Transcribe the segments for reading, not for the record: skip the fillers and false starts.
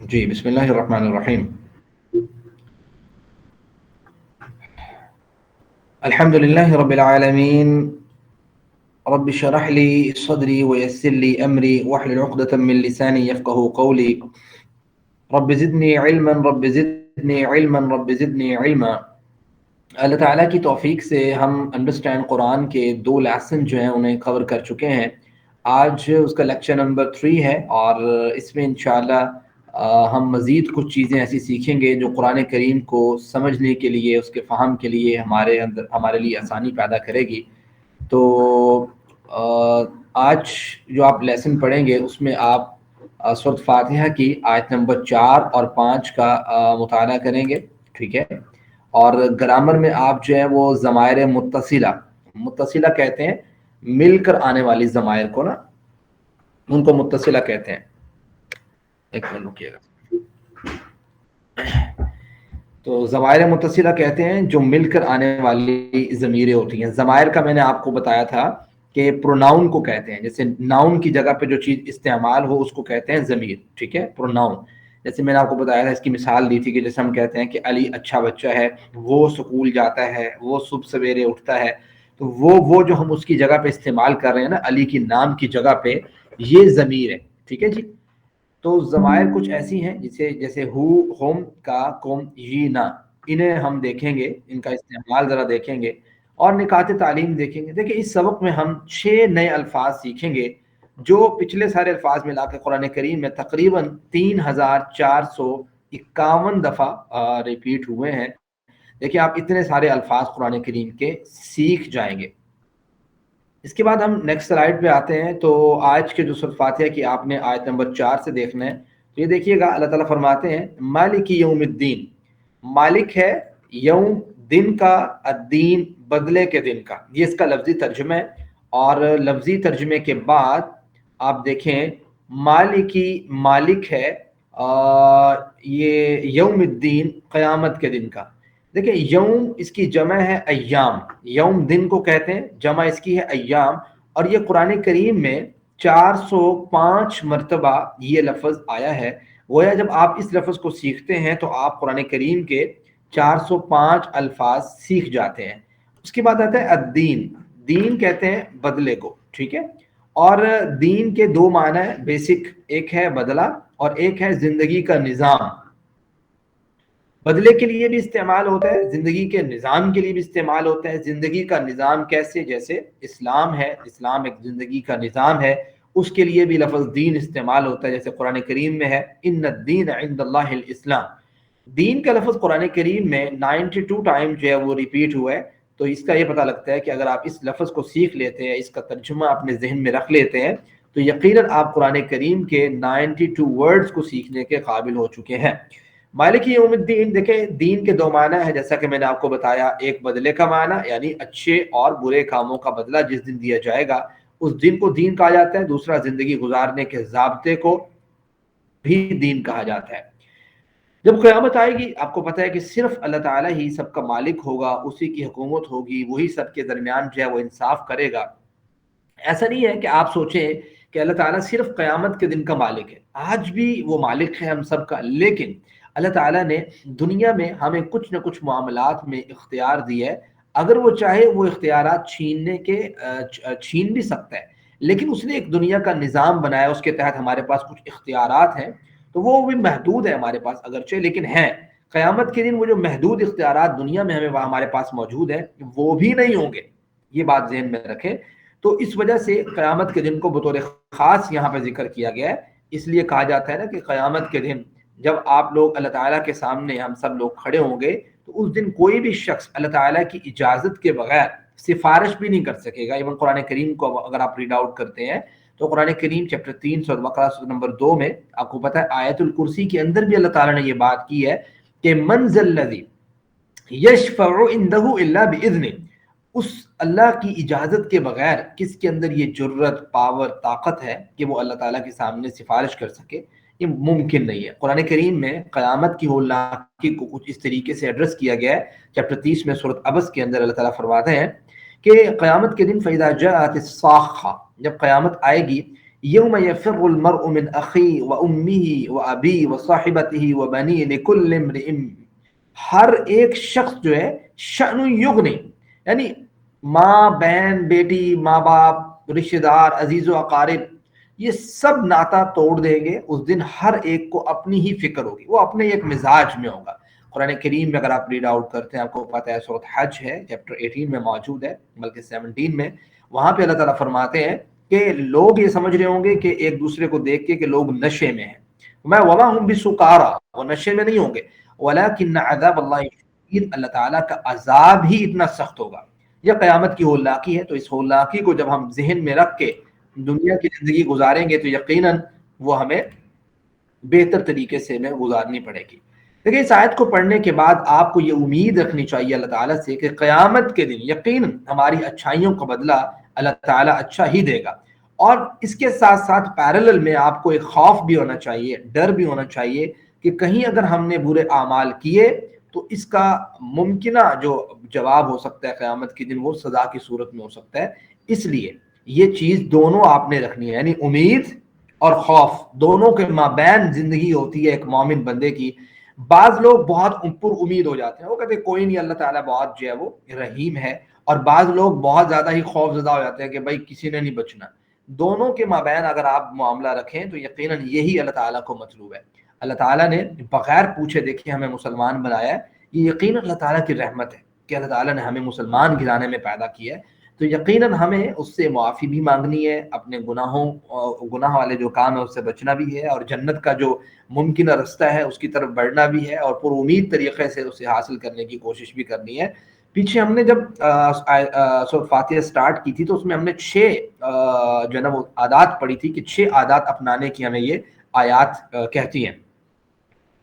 جی بسم اللہ الرحمن الرحیم. الحمد للہ رب العالمین. رب اشرح لی صدری ویسر لی امری واحلل عقدۃ من لسانی یفقهوا قولی. رب زدنی علما رب زدنی علما رب زدنی علما. اللہ تعالیٰ کی توفیق سے ہم انڈرسٹینڈ قرآن کے 2 لیسن جو ہیں انہیں کور کر چکے ہیں. آج اس کا لیکچر نمبر 3 ہے اور اس میں انشاءاللہ ہم مزید کچھ چیزیں ایسی سیکھیں گے جو قرآن کریم کو سمجھنے کے لیے، اس کے فہم کے لیے ہمارے لیے آسانی پیدا کرے گی. تو آج جو آپ لیسن پڑھیں گے اس میں آپ سورۃ فاتحہ کی آیت نمبر 4 اور 5 کا مطالعہ کریں گے. ٹھیک ہے. اور گرامر میں آپ جو ہے وہ ضمائر متصلہ کہتے ہیں، مل کر آنے والی ضمائر کو نا، ان کو متصلہ کہتے ہیں. ایک منٹ رکیے گا. تو ضمائر متصلہ کہتے ہیں جو مل کر آنے والی ضمیریں ہوتی ہیں. ضمائر کا میں نے آپ کو بتایا تھا کہ پروناؤن کو کہتے ہیں، جیسے ناؤن کی جگہ پہ جو چیز استعمال ہو اس کو کہتے ہیں ضمیر. ٹھیک ہے، پروناؤن. جیسے میں نے آپ کو بتایا تھا، اس کی مثال دی تھی کہ جیسے ہم کہتے ہیں کہ علی اچھا بچہ ہے، وہ سکول جاتا ہے، وہ صبح سویرے اٹھتا ہے. تو وہ جو ہم اس کی جگہ پہ استعمال کر رہے ہیں نا، علی کی نام کی جگہ پہ، یہ ضمیر ہے. ٹھیک ہے جی. تو ضمائر کچھ ایسی ہیں جیسے ہو، ہوم کا، کوم، یہ، نا، انہیں ہم دیکھیں گے، ان کا استعمال ذرا دیکھیں گے اور نکات تعلیم دیکھیں گے. دیکھیں اس سبق میں ہم 6 نئے الفاظ سیکھیں گے جو پچھلے سارے الفاظ ملا کے قرآن کریم میں تقریباً 3451 دفعہ ریپیٹ ہوئے ہیں. دیکھیں آپ اتنے سارے الفاظ قرآن کریم کے سیکھ جائیں گے. اس کے بعد ہم نیکسٹ سلائیڈ پہ آتے ہیں. تو آج کے جو سورۃ فاتحہ کی آپ نے آیت نمبر 4 سے دیکھنا ہے. تو یہ دیکھیے گا، اللہ تعالیٰ فرماتے ہیں مالک یوم الدین. مالک ہے یوم، دن کا، الدین بدلے کے دن کا. یہ اس کا لفظی ترجمہ ہے. اور لفظی ترجمے کے بعد آپ دیکھیں مالکی، مالک ہے یہ یوم الدین، قیامت کے دن کا. دیکھیں یوم اس کی جمع ہے ایام، یوم دن کو کہتے ہیں، جمع اس کی ہے ایام. اور یہ قرآن کریم میں 405 مرتبہ یہ لفظ آیا ہے. گویا جب آپ اس لفظ کو سیکھتے ہیں تو آپ قرآن کریم کے 405 الفاظ سیکھ جاتے ہیں. اس کے بعد آتا ہے الدین. دین کہتے ہیں بدلے کو. ٹھیک ہے. اور دین کے 2 معنی ہیں بیسک، ایک ہے بدلہ اور ایک ہے زندگی کا نظام. بدلے کے لیے بھی استعمال ہوتا ہے، زندگی کے نظام کے لیے بھی استعمال ہوتا ہے. زندگی کا نظام کیسے؟ جیسے اسلام ہے، اسلام ایک زندگی کا نظام ہے، اس کے لیے بھی لفظ دین استعمال ہوتا ہے. جیسے قرآن کریم میں ہے ان الدین عند اللہ الاسلام. دین کا لفظ قرآن کریم میں 92 ٹائم جو ہے وہ ریپیٹ ہوا ہے. تو اس کا یہ پتہ لگتا ہے کہ اگر آپ اس لفظ کو سیکھ لیتے ہیں، اس کا ترجمہ اپنے ذہن میں رکھ لیتے ہیں، تو یقیناً آپ قرآن کریم کے 92 ورڈز کو سیکھنے کے قابل ہو چکے ہیں. مالک یوم الدین، دیکھیں دین کے 2 معنی ہیں جیسا کہ میں نے آپ کو بتایا. ایک بدلے کا معنی، یعنی اچھے اور برے کاموں کا بدلہ جس دن دیا جائے گا اس دن کو دین کہا جاتا ہے. دوسرا زندگی گزارنے کے ضابطے کو بھی دین کہا جاتا ہے. جب قیامت آئے گی، آپ کو پتہ ہے کہ صرف اللہ تعالیٰ ہی سب کا مالک ہوگا، اسی کی حکومت ہوگی، وہی سب کے درمیان جو ہے وہ انصاف کرے گا. ایسا نہیں ہے کہ آپ سوچیں کہ اللہ تعالیٰ صرف قیامت کے دن کا مالک ہے. آج بھی وہ مالک ہے ہم سب کا، لیکن اللہ تعالیٰ نے دنیا میں ہمیں کچھ نہ کچھ معاملات میں اختیار دیا ہے. اگر وہ چاہے وہ اختیارات چھین بھی سکتا ہے، لیکن اس نے ایک دنیا کا نظام بنایا، اس کے تحت ہمارے پاس کچھ اختیارات ہیں. تو وہ بھی محدود ہے ہمارے پاس اگرچہ، لیکن ہیں. قیامت کے دن وہ جو محدود اختیارات دنیا میں ہمارے پاس موجود ہیں وہ بھی نہیں ہوں گے. یہ بات ذہن میں رکھیں. تو اس وجہ سے قیامت کے دن کو بطور خاص یہاں پہ ذکر کیا گیا ہے. اس لیے کہا جاتا ہے نا کہ قیامت کے دن جب آپ لوگ اللہ تعالیٰ کے سامنے ہم سب لوگ کھڑے ہوں گے تو اس دن کوئی بھی شخص اللہ تعالیٰ کی اجازت کے بغیر سفارش بھی نہیں کر سکے گا. ایون قرآن کریم کو اگر آپ ریڈ آؤٹ کرتے ہیں تو قرآن کریم چیپٹر 3 سورۃ بقرہ سورۃ نمبر 2 میں آپ کو پتہ ہے آیت الکرسی کے اندر بھی اللہ تعالیٰ نے یہ بات کی ہے کہ من ذا الذی یشفع عنده الا باذنہ. اس اللہ کی اجازت کے بغیر کس کے اندر یہ جرت، پاور، طاقت ہے کہ وہ اللہ تعالیٰ کے سامنے سفارش کر سکے؟ یہ ممکن نہیں ہے. قرآن کریم میں قیامت کی ہولناکی کو کچھ اس طریقے سے ایڈریس کیا گیا ہے. چیپٹر 30 میں سورۃ عبس کے اندر اللہ تعالیٰ فرماتے ہیں کہ قیامت کے دن فَإِذَا جَاءَتِ الصَّاخَّةُ، جب قیامت آئے گی، یوم یفر المرء من اخی و امہ و ابی و صاحبتہ و بنی لکل امرئ، ہر ایک شخص جو ہے شأن یغنی، یعنی ماں بہن بیٹی ماں باپ رشتہ دار عزیز و اقارب یہ سب ناتا توڑ دیں گے اس دن، ہر ایک کو اپنی ہی فکر ہوگی، وہ اپنے ایک مزاج میں ہوگا۔ قرآن کریم میں اگر آپ ریڈ آؤٹ کرتے ہیں آپ کو پتہ ہے سورۃ حج ہے چیپٹر 18 میں موجود ہے، بلکہ 17 میں، وہاں پہ اللہ تعالیٰ فرماتے ہیں کہ لوگ یہ سمجھ رہے ہوں گے کہ ایک دوسرے کو دیکھ کے کہ لوگ نشے میں ہیں، میں وما ہم بسکارا، وہ نشے میں نہیں ہوں گے، ولیکن عذاب اللہ شدید، اللہ تعالیٰ کا عذاب ہی اتنا سخت ہوگا۔ یہ قیامت کی ہولناکی ہے، تو اس ہولناکی کو جب ہم ذہن میں رکھ کے دنیا کی زندگی گزاریں گے تو یقیناً وہ ہمیں بہتر طریقے سے میں گزارنی پڑے گی۔ دیکھیں اس آیت کو پڑھنے کے بعد آپ کو یہ امید رکھنی چاہیے اللہ تعالیٰ سے کہ قیامت کے دن یقیناً ہماری اچھائیوں کا بدلہ اللہ تعالیٰ اچھا ہی دے گا، اور اس کے ساتھ ساتھ پیرلل میں آپ کو ایک خوف بھی ہونا چاہیے، ڈر بھی ہونا چاہیے کہ کہیں اگر ہم نے برے اعمال کیے تو اس کا ممکنہ جو جواب ہو سکتا ہے قیامت کے دن وہ سزا کی صورت میں ہو سکتا ہے۔ اس لیے یہ چیز دونوں آپ نے رکھنی ہے، یعنی امید اور خوف دونوں کے مابین زندگی ہوتی ہے ایک مومن بندے کی۔ بعض لوگ بہت پر امید ہو جاتے ہیں، وہ کہتے ہیں کوئی نہیں اللہ تعالیٰ بہت جو ہے وہ رحیم ہے، اور بعض لوگ بہت زیادہ ہی خوف زدہ ہو جاتے ہیں کہ بھائی کسی نے نہیں بچنا۔ دونوں کے مابین اگر آپ معاملہ رکھیں تو یقیناً یہی اللہ تعالیٰ کو مطلوب ہے۔ اللہ تعالیٰ نے بغیر پوچھے دیکھے ہمیں مسلمان بنایا ہے، یہ یقیناً اللہ تعالیٰ کی رحمت ہے کہ اللہ تعالیٰ نے ہمیں مسلمان گھرانے میں پیدا کیا ہے، تو یقیناً ہمیں اس سے معافی بھی مانگنی ہے، اپنے گناہ والے جو کام ہے اس سے بچنا بھی ہے، اور جنت کا جو ممکنہ رستہ ہے اس کی طرف بڑھنا بھی ہے، اور پر امید طریقے سے اسے حاصل کرنے کی کوشش بھی کرنی ہے۔ پیچھے ہم نے جب سورۃ فاتحہ سٹارٹ کی تھی تو اس میں ہم نے 6 جو ہے نا وہ عادات پڑھی تھی کہ 6 عادات اپنانے کی ہمیں یہ آیات کہتی ہیں۔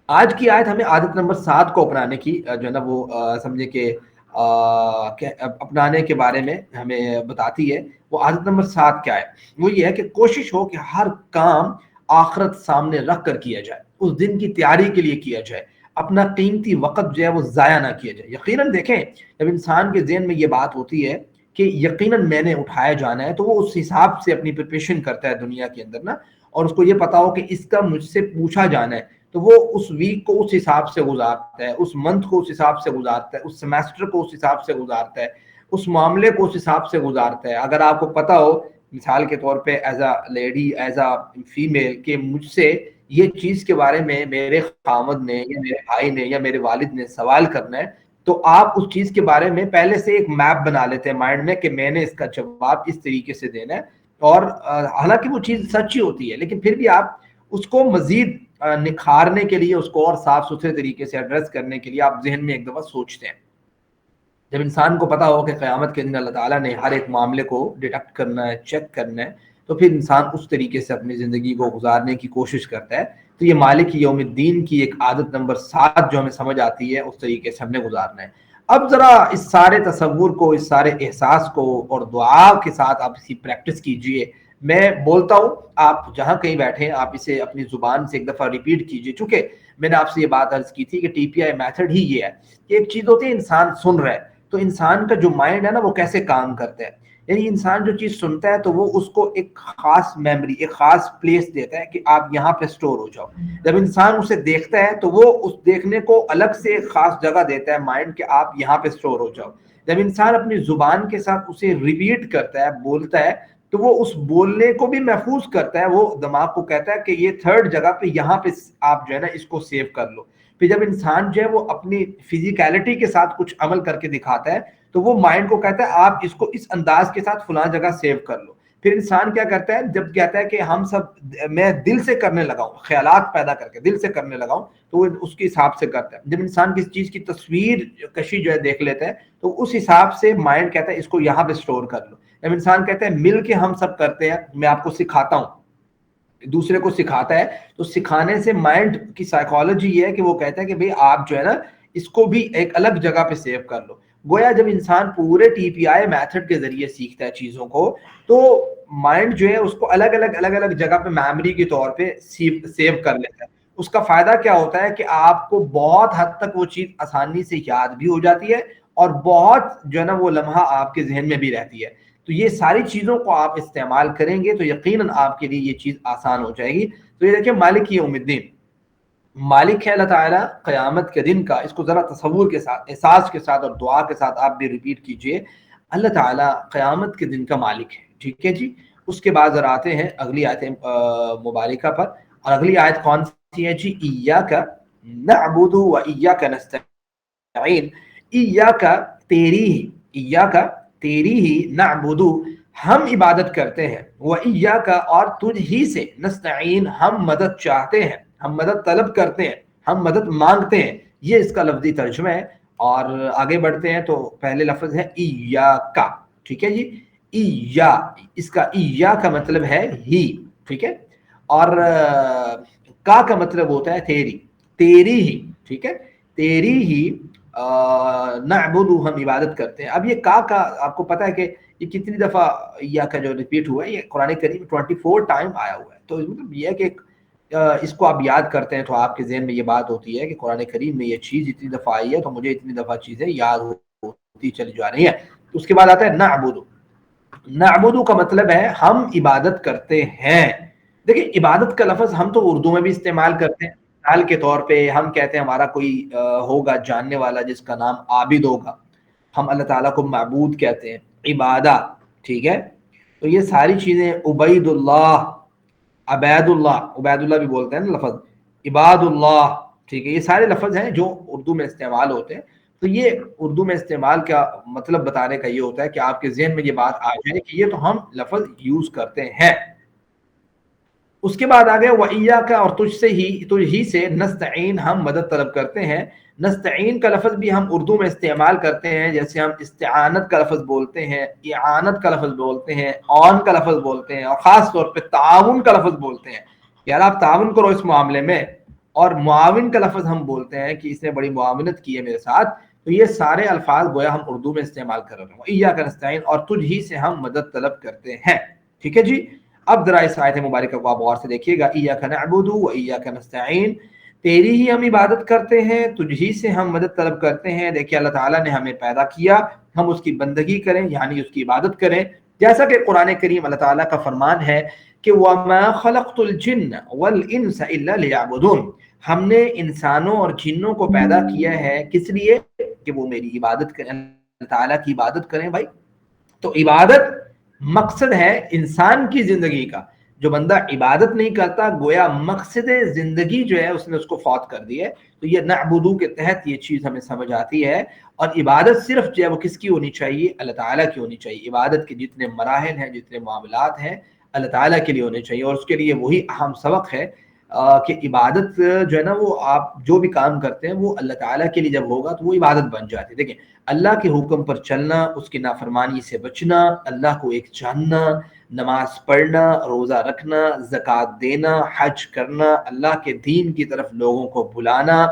آج کی آیت ہمیں عادت نمبر 7 کو اپنانے کی جو ہے نا وہ سمجھے کہ اپنانے کے بارے میں ہمیں بتاتی ہے۔ وہ عادت نمبر 7 کیا ہے؟ وہ یہ ہے کہ کوشش ہو کہ ہر کام آخرت سامنے رکھ کر کیا جائے، اس دن کی تیاری کے لیے کیا جائے، اپنا قیمتی وقت جو ہے وہ ضائع نہ کیا جائے۔ یقیناً دیکھیں جب انسان کے ذہن میں یہ بات ہوتی ہے کہ یقیناً میں نے اٹھایا جانا ہے تو وہ اس حساب سے اپنی پریپریشن کرتا ہے دنیا کے اندر نا، اور اس کو یہ پتا ہو کہ اس کا مجھ سے پوچھا جانا ہے تو وہ اس ویک کو اس حساب سے گزارتا ہے، اس منتھ کو اس حساب سے گزارتا ہے، اس سیمیسٹر کو اس حساب سے گزارتا ہے، اس معاملے کو اس حساب سے گزارتا ہے۔ اگر آپ کو پتا ہو مثال کے طور پہ as a lady as a female کہ مجھ سے یہ چیز کے بارے میں میرے خامد نے یا میرے بھائی نے یا میرے والد نے سوال کرنا ہے، تو آپ اس چیز کے بارے میں پہلے سے ایک میپ بنا لیتے ہیں مائنڈ میں کہ میں نے اس کا جواب اس طریقے سے دینا ہے، اور حالانکہ وہ چیز سچی ہوتی ہے لیکن پھر بھی آپ اس کو مزید نکھارنے کے لیے، اس کو اور صاف ستھرے طریقے سے ایڈریس کرنے کے لیے آپ ذہن میں ایک دفعہ سوچتے ہیں۔ جب انسان کو پتا ہو کہ قیامت کے دن اللہ تعالیٰ نے ہر ایک معاملے کو ڈیٹیکٹ کرنا ہے، چیک کرنا ہے، تو پھر انسان اس طریقے سے اپنی زندگی کو گزارنے کی کوشش کرتا ہے۔ تو یہ مالک یوم الدین کی ایک عادت نمبر 7 جو ہمیں سمجھ آتی ہے اس طریقے سے ہم نے گزارنا ہے۔ اب ذرا اس سارے تصور کو، اس سارے احساس کو اور دعا کے ساتھ آپ اسی پریکٹس کیجئے۔ میں بولتا ہوں آپ جہاں کہیں بیٹھیں آپ اسے اپنی زبان سے ایک دفعہ ریپیٹ کیجئے، چونکہ میں نے آپ سے یہ بات عرض کی تھی کہ ٹی پی آئی میتھڈ ہی یہ ہے کہ ایک چیز ہوتی ہے انسان سن رہا ہے، تو انسان کا جو مائنڈ ہے نا وہ کیسے کام کرتا ہے، یعنی انسان جو چیز سنتا ہے تو وہ اس کو ایک خاص میموری، ایک خاص پلیس دیتا ہے کہ آپ یہاں پہ سٹور ہو جاؤ۔ جب انسان اسے دیکھتا ہے تو وہ اس دیکھنے کو الگ سے ایک خاص جگہ دیتا ہے مائنڈ کہ آپ یہاں پہ سٹور ہو جاؤ۔ جب انسان اپنی زبان کے ساتھ اسے ریپیٹ کرتا ہے، بولتا ہے، تو وہ اس بولنے کو بھی محفوظ کرتا ہے، وہ دماغ کو کہتا ہے کہ یہ تھرڈ جگہ پہ یہاں پہ آپ جو ہے نا اس کو سیو کر لو۔ پھر جب انسان جو ہے وہ اپنی فزیکیلٹی کے ساتھ کچھ عمل کر کے دکھاتا ہے تو وہ مائنڈ کو کہتا ہے آپ اس کو اس انداز کے ساتھ فلاں جگہ سیو کر لو۔ پھر انسان کیا کرتا ہے جب کہتا ہے کہ ہم سب میں دل سے کرنے لگا ہوں، خیالات پیدا کر کے دل سے کرنے لگا ہوں، تو وہ اس کے حساب سے کرتا ہے۔ جب انسان کسی چیز کی تصویر کشی جو ہے دیکھ لیتا ہے تو اس حساب سے مائنڈ کہتا ہے اس کو یہاں پہ سٹور کر لو۔ جب انسان کہتا ہے مل کے ہم سب کرتے ہیں، میں آپ کو سکھاتا ہوں، دوسرے کو سکھاتا ہے، تو سکھانے سے مائنڈ کی سائیکالوجی یہ ہے کہ وہ کہتا ہے کہ بھئی آپ جو ہے نا اس کو بھی ایک الگ جگہ پہ سیو کر لو۔ گویا جب انسان پورے ٹی پی آئی میتھڈ کے ذریعے سیکھتا ہے چیزوں کو تو مائنڈ جو ہے اس کو الگ الگ جگہ پہ میموری کے طور پہ سیو کر لیتا ہے۔ اس کا فائدہ کیا ہوتا ہے کہ آپ کو بہت حد تک وہ چیز آسانی سے یاد بھی ہو جاتی ہے، اور بہت جو ہے نا وہ لمحہ آپ کے ذہن میں بھی رہتی ہے۔ تو یہ ساری چیزوں کو آپ استعمال کریں گے تو یقیناً آپ کے لیے یہ چیز آسان ہو جائے گی. تو یہ دیکھیں مالک یوم الدین، مالک ہے اللہ تعالیٰ قیامت کے دن کا. اس کو ذرا تصور کے ساتھ، احساس کے ساتھ اور دعا کے ساتھ آپ بھی ریپیٹ کیجئے. اللہ تعالیٰ قیامت کے دن کا مالک ہے، ٹھیک ہے جی. اس کے بعد ذرا آتے ہیں اگلی آیت مبارکہ پر، اور اگلی آیت کون سی ہے جی؟ ایاک نعبد و ایاک نستعین. ایاک تیری ہی، ایاک تیری ہی، نعبد ہم عبادت کرتے ہیں، و ایاک اور تجھ ہی سے، نستعین ہم مدد چاہتے ہیں، ہم مدد طلب کرتے ہیں، ہم مدد مانگتے ہیں. یہ اس کا لفظی ترجمہ ہے. اور آگے بڑھتے ہیں تو پہلے لفظ ہے ایاک، ٹھیک ہے جی. ایا، اس کا ایا کا مطلب ہے ہی، ٹھیک ہے. اور کا مطلب ہوتا ہے تیری، تیری ہی، ٹھیک ہے. تیری ہی نعبد ہم عبادت کرتے ہیں. اب یہ کا آپ کو پتا ہے کہ یہ کتنی دفعہ یا کا جو ریپیٹ ہوا ہے؟ یہ قرآن کریم 24 ٹائم آیا ہوا ہے. تو مطلب یہ ہے کہ اس کو آپ یاد کرتے ہیں تو آپ کے ذہن میں یہ بات ہوتی ہے کہ قرآن کریم میں یہ چیز اتنی دفعہ آئی ہے تو مجھے اتنی دفعہ چیزیں یاد ہوتی چلی جا رہی ہیں. اس کے بعد آتا ہے نعبد. نعبد کا مطلب ہے ہم عبادت کرتے ہیں. دیکھیں عبادت کا لفظ ہم تو اردو میں بھی استعمال کرتے ہیں. مثال کے طور پہ ہم کہتے ہیں ہمارا کوئی ہوگا جاننے والا جس کا نام عابد ہوگا، ہم اللہ تعالیٰ کو معبود کہتے ہیں، عبادہ، ٹھیک ہے. تو یہ ساری چیزیں عبید اللہ، عبید اللہ، عبید اللہ بھی بولتے ہیں نا لفظ، عباد اللہ، ٹھیک ہے. یہ سارے لفظ ہیں جو اردو میں استعمال ہوتے ہیں. تو یہ اردو میں استعمال کا مطلب بتانے کا یہ ہوتا ہے کہ آپ کے ذہن میں یہ بات آ جائے کہ یہ تو ہم لفظ یوز کرتے ہیں. اس کے بعد آگے وَإِيَّاكَ، اور تجھ ہی سے، نستعین ہم مدد طلب کرتے ہیں. نستعین کا لفظ بھی ہم اردو میں استعمال کرتے ہیں، جیسے ہم استعانت کا لفظ بولتے ہیں، اعانت کا لفظ بولتے ہیں، عون کا لفظ بولتے ہیں، اور خاص طور پہ تعاون کا لفظ بولتے ہیں. یار آپ تعاون کرو اس معاملے میں. اور معاون کا لفظ ہم بولتے ہیں کہ اس نے بڑی معاونت کی ہے میرے ساتھ. تو یہ سارے الفاظ گویا ہم اردو میں استعمال کر رہے ہیں. وَإِيَّاكَ نستعین، اور تجھ ہی سے ہم مدد طلب کرتے ہیں، ٹھیک ہے جی. اب ذرا اس آیت مبارکہ کو آپ غور سے دیکھیے گا. ایاک نعبد و ایاک نستعین، تیری ہی ہم عبادت کرتے ہیں، تجھ ہی سے ہم مدد طلب کرتے ہیں. دیکھیے اللہ تعالیٰ نے ہمیں پیدا کیا، ہم اس کی بندگی کریں یعنی اس کی عبادت کریں. جیسا کہ قرآن کریم اللہ تعالیٰ کا فرمان ہے کہ وَمَا خَلَقْتُ الْجِنَّ وَالْإِنسَ إِلَّا لِيَعْبُدُونَ، ہم نے انسانوں اور جنوں کو پیدا کیا ہے کس لیے؟ کہ وہ میری عبادت کریں، اللہ تعالیٰ کی عبادت کریں. بھائی تو عبادت مقصد ہے انسان کی زندگی کا. جو بندہ عبادت نہیں کرتا گویا مقصد زندگی جو ہے اس نے اس کو فوت کر دی ہے. تو یہ نعبدو کے تحت یہ چیز ہمیں سمجھ آتی ہے. اور عبادت صرف جو ہے وہ کس کی ہونی چاہیے؟ اللہ تعالیٰ کی ہونی چاہیے. عبادت کے جتنے مراحل ہیں، جتنے معاملات ہیں، اللہ تعالیٰ کے لیے ہونے چاہیے. اور اس کے لیے وہی اہم سبق ہے کہ عبادت جو ہے نا وہ آپ جو بھی کام کرتے ہیں وہ اللہ تعالیٰ کے لیے جب ہوگا تو وہ عبادت بن جاتی ہے. دیکھیں اللہ کے حکم پر چلنا، اس کی نافرمانی سے بچنا، اللہ کو ایک جاننا، نماز پڑھنا، روزہ رکھنا، زکوٰۃ دینا، حج کرنا، اللہ کے دین کی طرف لوگوں کو بلانا،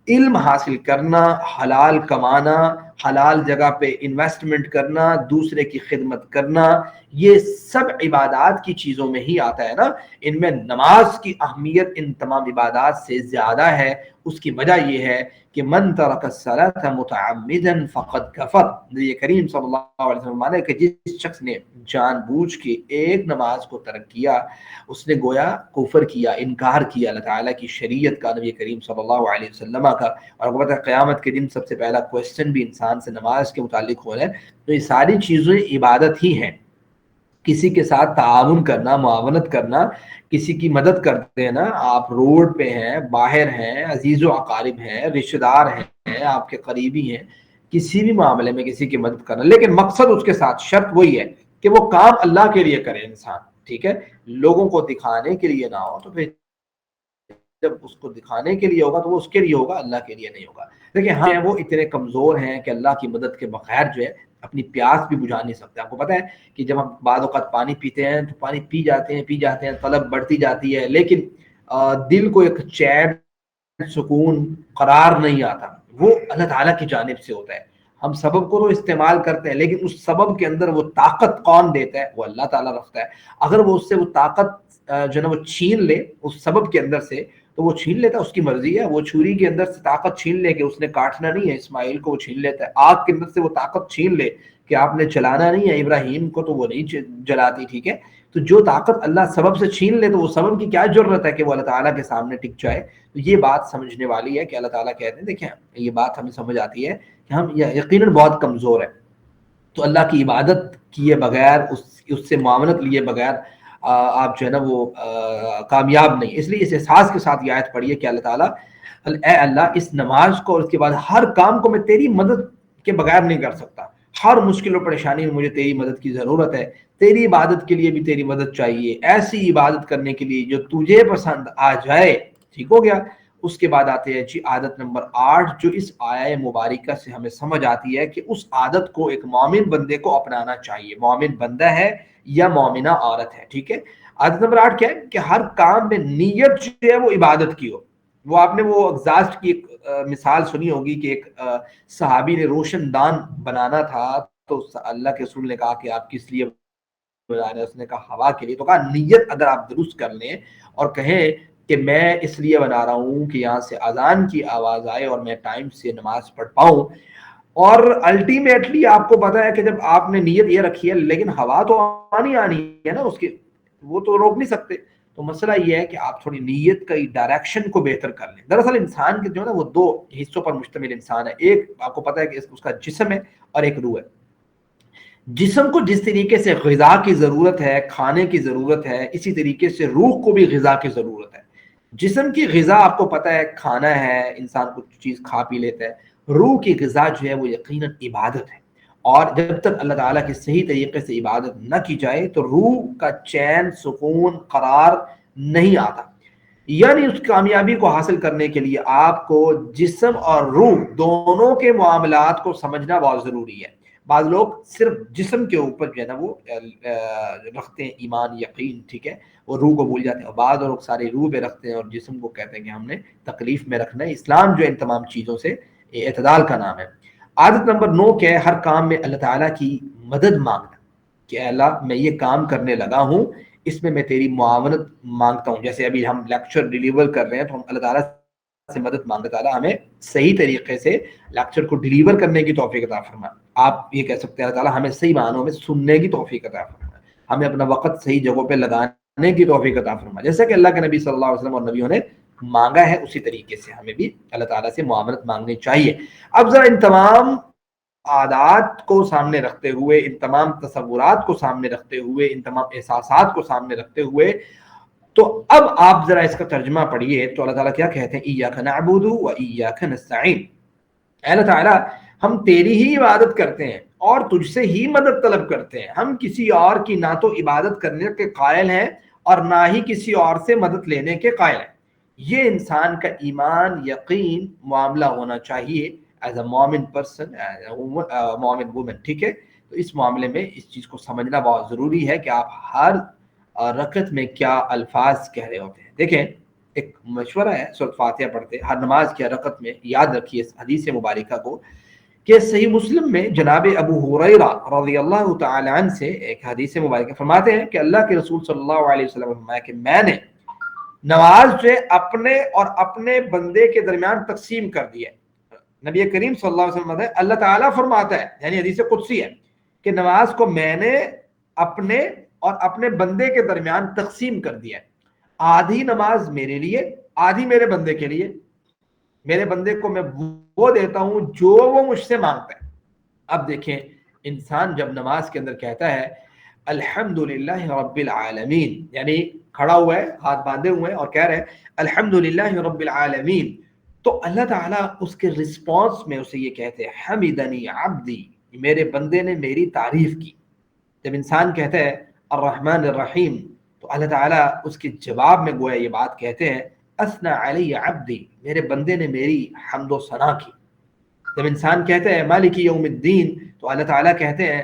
علم حاصل کرنا، حلال کمانا، حلال جگہ پہ انویسٹمنٹ کرنا، دوسرے کی خدمت کرنا، یہ سب عبادات کی چیزوں میں ہی آتا ہے نا. ان میں نماز کی اہمیت ان تمام عبادات سے زیادہ ہے. اس کی وجہ یہ ہے کہ من ترک الصلاۃ متعمدا فقد کفر. نبی کریم صلی اللہ علیہ وسلم نے کہ جس شخص نے جان بوجھ کے ایک نماز کو ترک کیا اس نے گویا کفر کیا، انکار کیا اللہ تعالیٰ کی شریعت کا، نبی کریم صلی اللہ علیہ وسلم کا. اور آپ کو پتہ ہے قیامت کے دن سب سے پہلا کوسچن بھی انسان سے نماز کے متعلق ہو رہا ہے. تو یہ ساری چیزیں عبادت ہی ہیں. کسی کے ساتھ تعاون کرنا، معاونت کرنا، کسی کی مدد کر دینا، آپ روڈ پہ ہیں، باہر ہیں، عزیز و اقارب ہیں، رشتہ دار ہیں، آپ کے قریبی ہیں، کسی بھی معاملے میں کسی کی مدد کرنا، لیکن مقصد اس کے ساتھ شرط وہی ہے کہ وہ کام اللہ کے لیے کرے انسان، ٹھیک ہے، لوگوں کو دکھانے کے لیے نہ ہو. تو پھر جب اس کو دکھانے کے لیے ہوگا تو وہ اس کے لیے ہوگا، اللہ کے لیے نہیں ہوگا. لیکن ہاں وہ اتنے کمزور ہیں کہ اللہ کی مدد کے بغیر جو ہے اپنی پیاس بھی بجھا نہیں سکتے. آپ کو پتہ ہے کہ جب ہم بعض اوقات پانی پیتے ہیں تو پانی پی جاتے ہیں، طلب بڑھتی جاتی ہے، لیکن دل کو ایک چین، سکون، قرار نہیں آتا. وہ اللہ تعالیٰ کی جانب سے ہوتا ہے. ہم سبب کو تو استعمال کرتے ہیں لیکن اس سبب کے اندر وہ طاقت کون دیتا ہے؟ وہ اللہ تعالیٰ رکھتا ہے. اگر وہ اس سے وہ طاقت جو نا وہ چھین لے اس سبب کے اندر سے تو وہ چھین لیتا ہے، اس کی مرضی ہے. وہ چھری کے اندر سے طاقت چھین لے کے اس نے کاٹنا نہیں ہے اسماعیل کو، وہ چھین لیتا ہے. آگ کے اندر سے وہ طاقت چھین لے کہ آپ نے چلانا نہیں ہے ابراہیم کو تو وہ نہیں جلاتی، ٹھیک ہے. تو جو طاقت اللہ سبب سے چھین لے تو وہ سبب کی کیا ضرورت ہے کہ وہ اللہ تعالیٰ کے سامنے ٹک جائے. تو یہ بات سمجھنے والی ہے کہ اللہ تعالیٰ کہتے ہیں، دیکھیں یہ بات ہمیں سمجھ آتی ہے کہ ہم یقیناً بہت کمزور ہیں، تو اللہ کی عبادت کیے بغیر، اس سے معاونت لیے بغیر آپ جو ہے نا وہ کامیاب نہیں. اس لیے اس احساس کے ساتھ یہ آیت پڑھی ہے کہ اللہ تعالیٰ، اے اللہ اس نماز کو اور اس کے بعد ہر کام کو میں تیری مدد کے بغیر نہیں کر سکتا. ہر مشکل و پریشانی میں مجھے تیری مدد کی ضرورت ہے. تیری عبادت کے لیے بھی تیری مدد چاہیے، ایسی عبادت کرنے کے لیے جو تجھے پسند آ جائے. ٹھیک ہو گیا. اس کے بعد آتے ہیں جی عادت نمبر 8 جو اس آیہ مبارکہ سے ہمیں سمجھ آتی ہے کہ اس عادت کو ایک مومن بندے کو اپنانا چاہیے، مومن بندہ ہے یا مومنہ عورت ہے. ٹھیک ہے. عادت نمبر 8 کیا ہے کہ ہر کام میں نیت جو ہے وہ عبادت کی ہو. وہ آپ نے وہ ایگزاسٹ کی ایک مثال سنی ہوگی کہ ایک صحابی نے روشن دان بنانا تھا تو اللہ کے رسول نے کہا کہ آپ کس لیے بنا رہے ہیں؟ اس نے کہا ہوا کے لیے. تو کہا نیت اگر آپ درست کر لیں اور کہیں کہ میں اس لیے بنا رہا ہوں کہ یہاں سے اذان کی آواز آئے اور میں ٹائم سے نماز پڑھ پاؤں، اور الٹیمیٹلی آپ کو پتا ہے کہ جب آپ نے نیت یہ رکھی ہے لیکن ہوا تو آنی ہے نا اس کی، وہ تو روک نہیں سکتے. تو مسئلہ یہ ہے کہ آپ تھوڑی نیت کا ڈائریکشن کو بہتر کر لیں. دراصل انسان کے جو ہے نا وہ 2 حصوں پر مشتمل انسان ہے. ایک آپ کو پتا ہے کہ اس کا جسم ہے اور ایک روح ہے. جسم کو جس طریقے سے غذا کی ضرورت ہے، کھانے کی ضرورت ہے، اسی طریقے سے روح کو بھی غذا کی ضرورت ہے. جسم کی غذا آپ کو پتا ہے کھانا ہے، انسان کچھ چیز کھا پی لیتا ہے. روح کی غذا جو ہے وہ یقیناً عبادت ہے، اور جب تک اللہ تعالیٰ کی صحیح طریقے سے عبادت نہ کی جائے تو روح کا چین، سکون، قرار نہیں آتا. یعنی اس کامیابی کو حاصل کرنے کے لیے آپ کو جسم اور روح دونوں کے معاملات کو سمجھنا بہت ضروری ہے. بعض لوگ صرف جسم کے اوپر جو ہے نا وہ رکھتے ہیں ایمان، یقین، ٹھیک ہے، اور روح کو بھول جاتے ہیں. اور بعض لوگ سارے روح پہ رکھتے ہیں اور جسم کو کہتے ہیں کہ ہم نے تکلیف میں رکھنا ہے. اسلام جو ان تمام چیزوں سے اعتدال کا نام ہے. عادت نمبر 9 کیا ہے؟ ہر کام میں اللہ تعالیٰ کی مدد مانگنا کہ اللہ میں یہ کام کرنے لگا ہوں، اس میں تیری معاونت مانگتا ہوں. جیسے ابھی ہم لیکچر ڈیلیور کر رہے ہیں تو ہم اللہ تعالیٰ سے مدد مانگتے، تعالیٰ ہمیں صحیح طریقے سے لیکچر کو ڈیلیور کرنے کی توفیق عطا فرما. آپ یہ کہہ سکتے ہیں اللہ تعالیٰ ہمیں صحیح معنوں میں سننے کی توفیق عطا فرما، ہمیں اپنا وقت صحیح جگہوں پہ لگانے کی توفیق عطا فرما. جیسا کہ اللہ کے نبی صلی اللہ علیہ وسلم اور نبیوں نے مانگا ہے اسی طریقے سے ہمیں بھی اللہ تعالیٰ سے معاملت مانگنی چاہیے. اب ذرا ان تمام عادات کو سامنے رکھتے ہوئے، ان تمام تصورات کو سامنے رکھتے ہوئے، ان تمام احساسات کو سامنے رکھتے ہوئے، تو اب آپ ذرا اس کا ترجمہ پڑھیے تو اللہ تعالیٰ کیا کہتے ہیں؟ ایاک نعبد و ایاک نستعین. اللہ تعالیٰ ہم تیری ہی عبادت کرتے ہیں اور تجھ سے ہی مدد طلب کرتے ہیں. ہم کسی اور کی نہ تو عبادت کرنے کے قائل ہیں اور نہ ہی کسی اور سے مدد لینے کے قائل ہیں. یہ انسان کا ایمان، یقین، معاملہ ہونا چاہیے ایز اے مومن پرسن، مومن وومن. ٹھیک ہے. تو اس معاملے میں اس چیز کو سمجھنا بہت ضروری ہے کہ آپ ہر رکعت میں کیا الفاظ کہہ رہے ہوتے ہیں. دیکھیں ایک مشورہ ہے، سورۃ فاتحہ پڑھتے ہر نماز کی رکعت میں یاد رکھیے اس حدیث مبارکہ کو کہ صحیح مسلم میں جناب ابو ہریرہ رضی اللہ تعالی عنہ سے ایک حدیث مبارکہ فرماتے ہیں کہ اللہ کے رسول صلی اللہ علیہ وسلم نے فرمایا کہ میں نے نماز جو اپنے اور اپنے بندے کے درمیان تقسیم کر دی ہے. نبی کریم صلی اللہ علیہ وسلم اللہ تعالیٰ فرماتا ہے، یعنی حدیث قدسی ہے، کہ نماز کو میں نے اپنے اور اپنے بندے کے درمیان تقسیم کر دیا ہے. آدھی نماز میرے لیے، آدھی میرے بندے کے لیے. میرے بندے کو میں وہ دیتا ہوں جو وہ مجھ سے مانگتا ہے. اب دیکھیں انسان جب نماز کے اندر کہتا ہے الحمدللہ رب العالمین، یعنی کھڑا ہوا ہے، ہاتھ باندھے ہوئے اور کہہ رہے ہیں الحمدللہ رب العالمین، تو اللہ تعالیٰ اس کے رسپانس میں اسے یہ کہتے ہیں حمدنی عبدی، میرے بندے نے میری تعریف کی. جب انسان کہتا ہے الرحمن الرحیم تو اللہ تعالیٰ اس کے جواب میں گویا یہ بات کہتے ہیں اثنا علی عبدی، میرے بندے نے میری حمد و ثنا کی. جب انسان کہتا ہے مالک یوم الدین تو اللہ تعالیٰ کہتے ہیں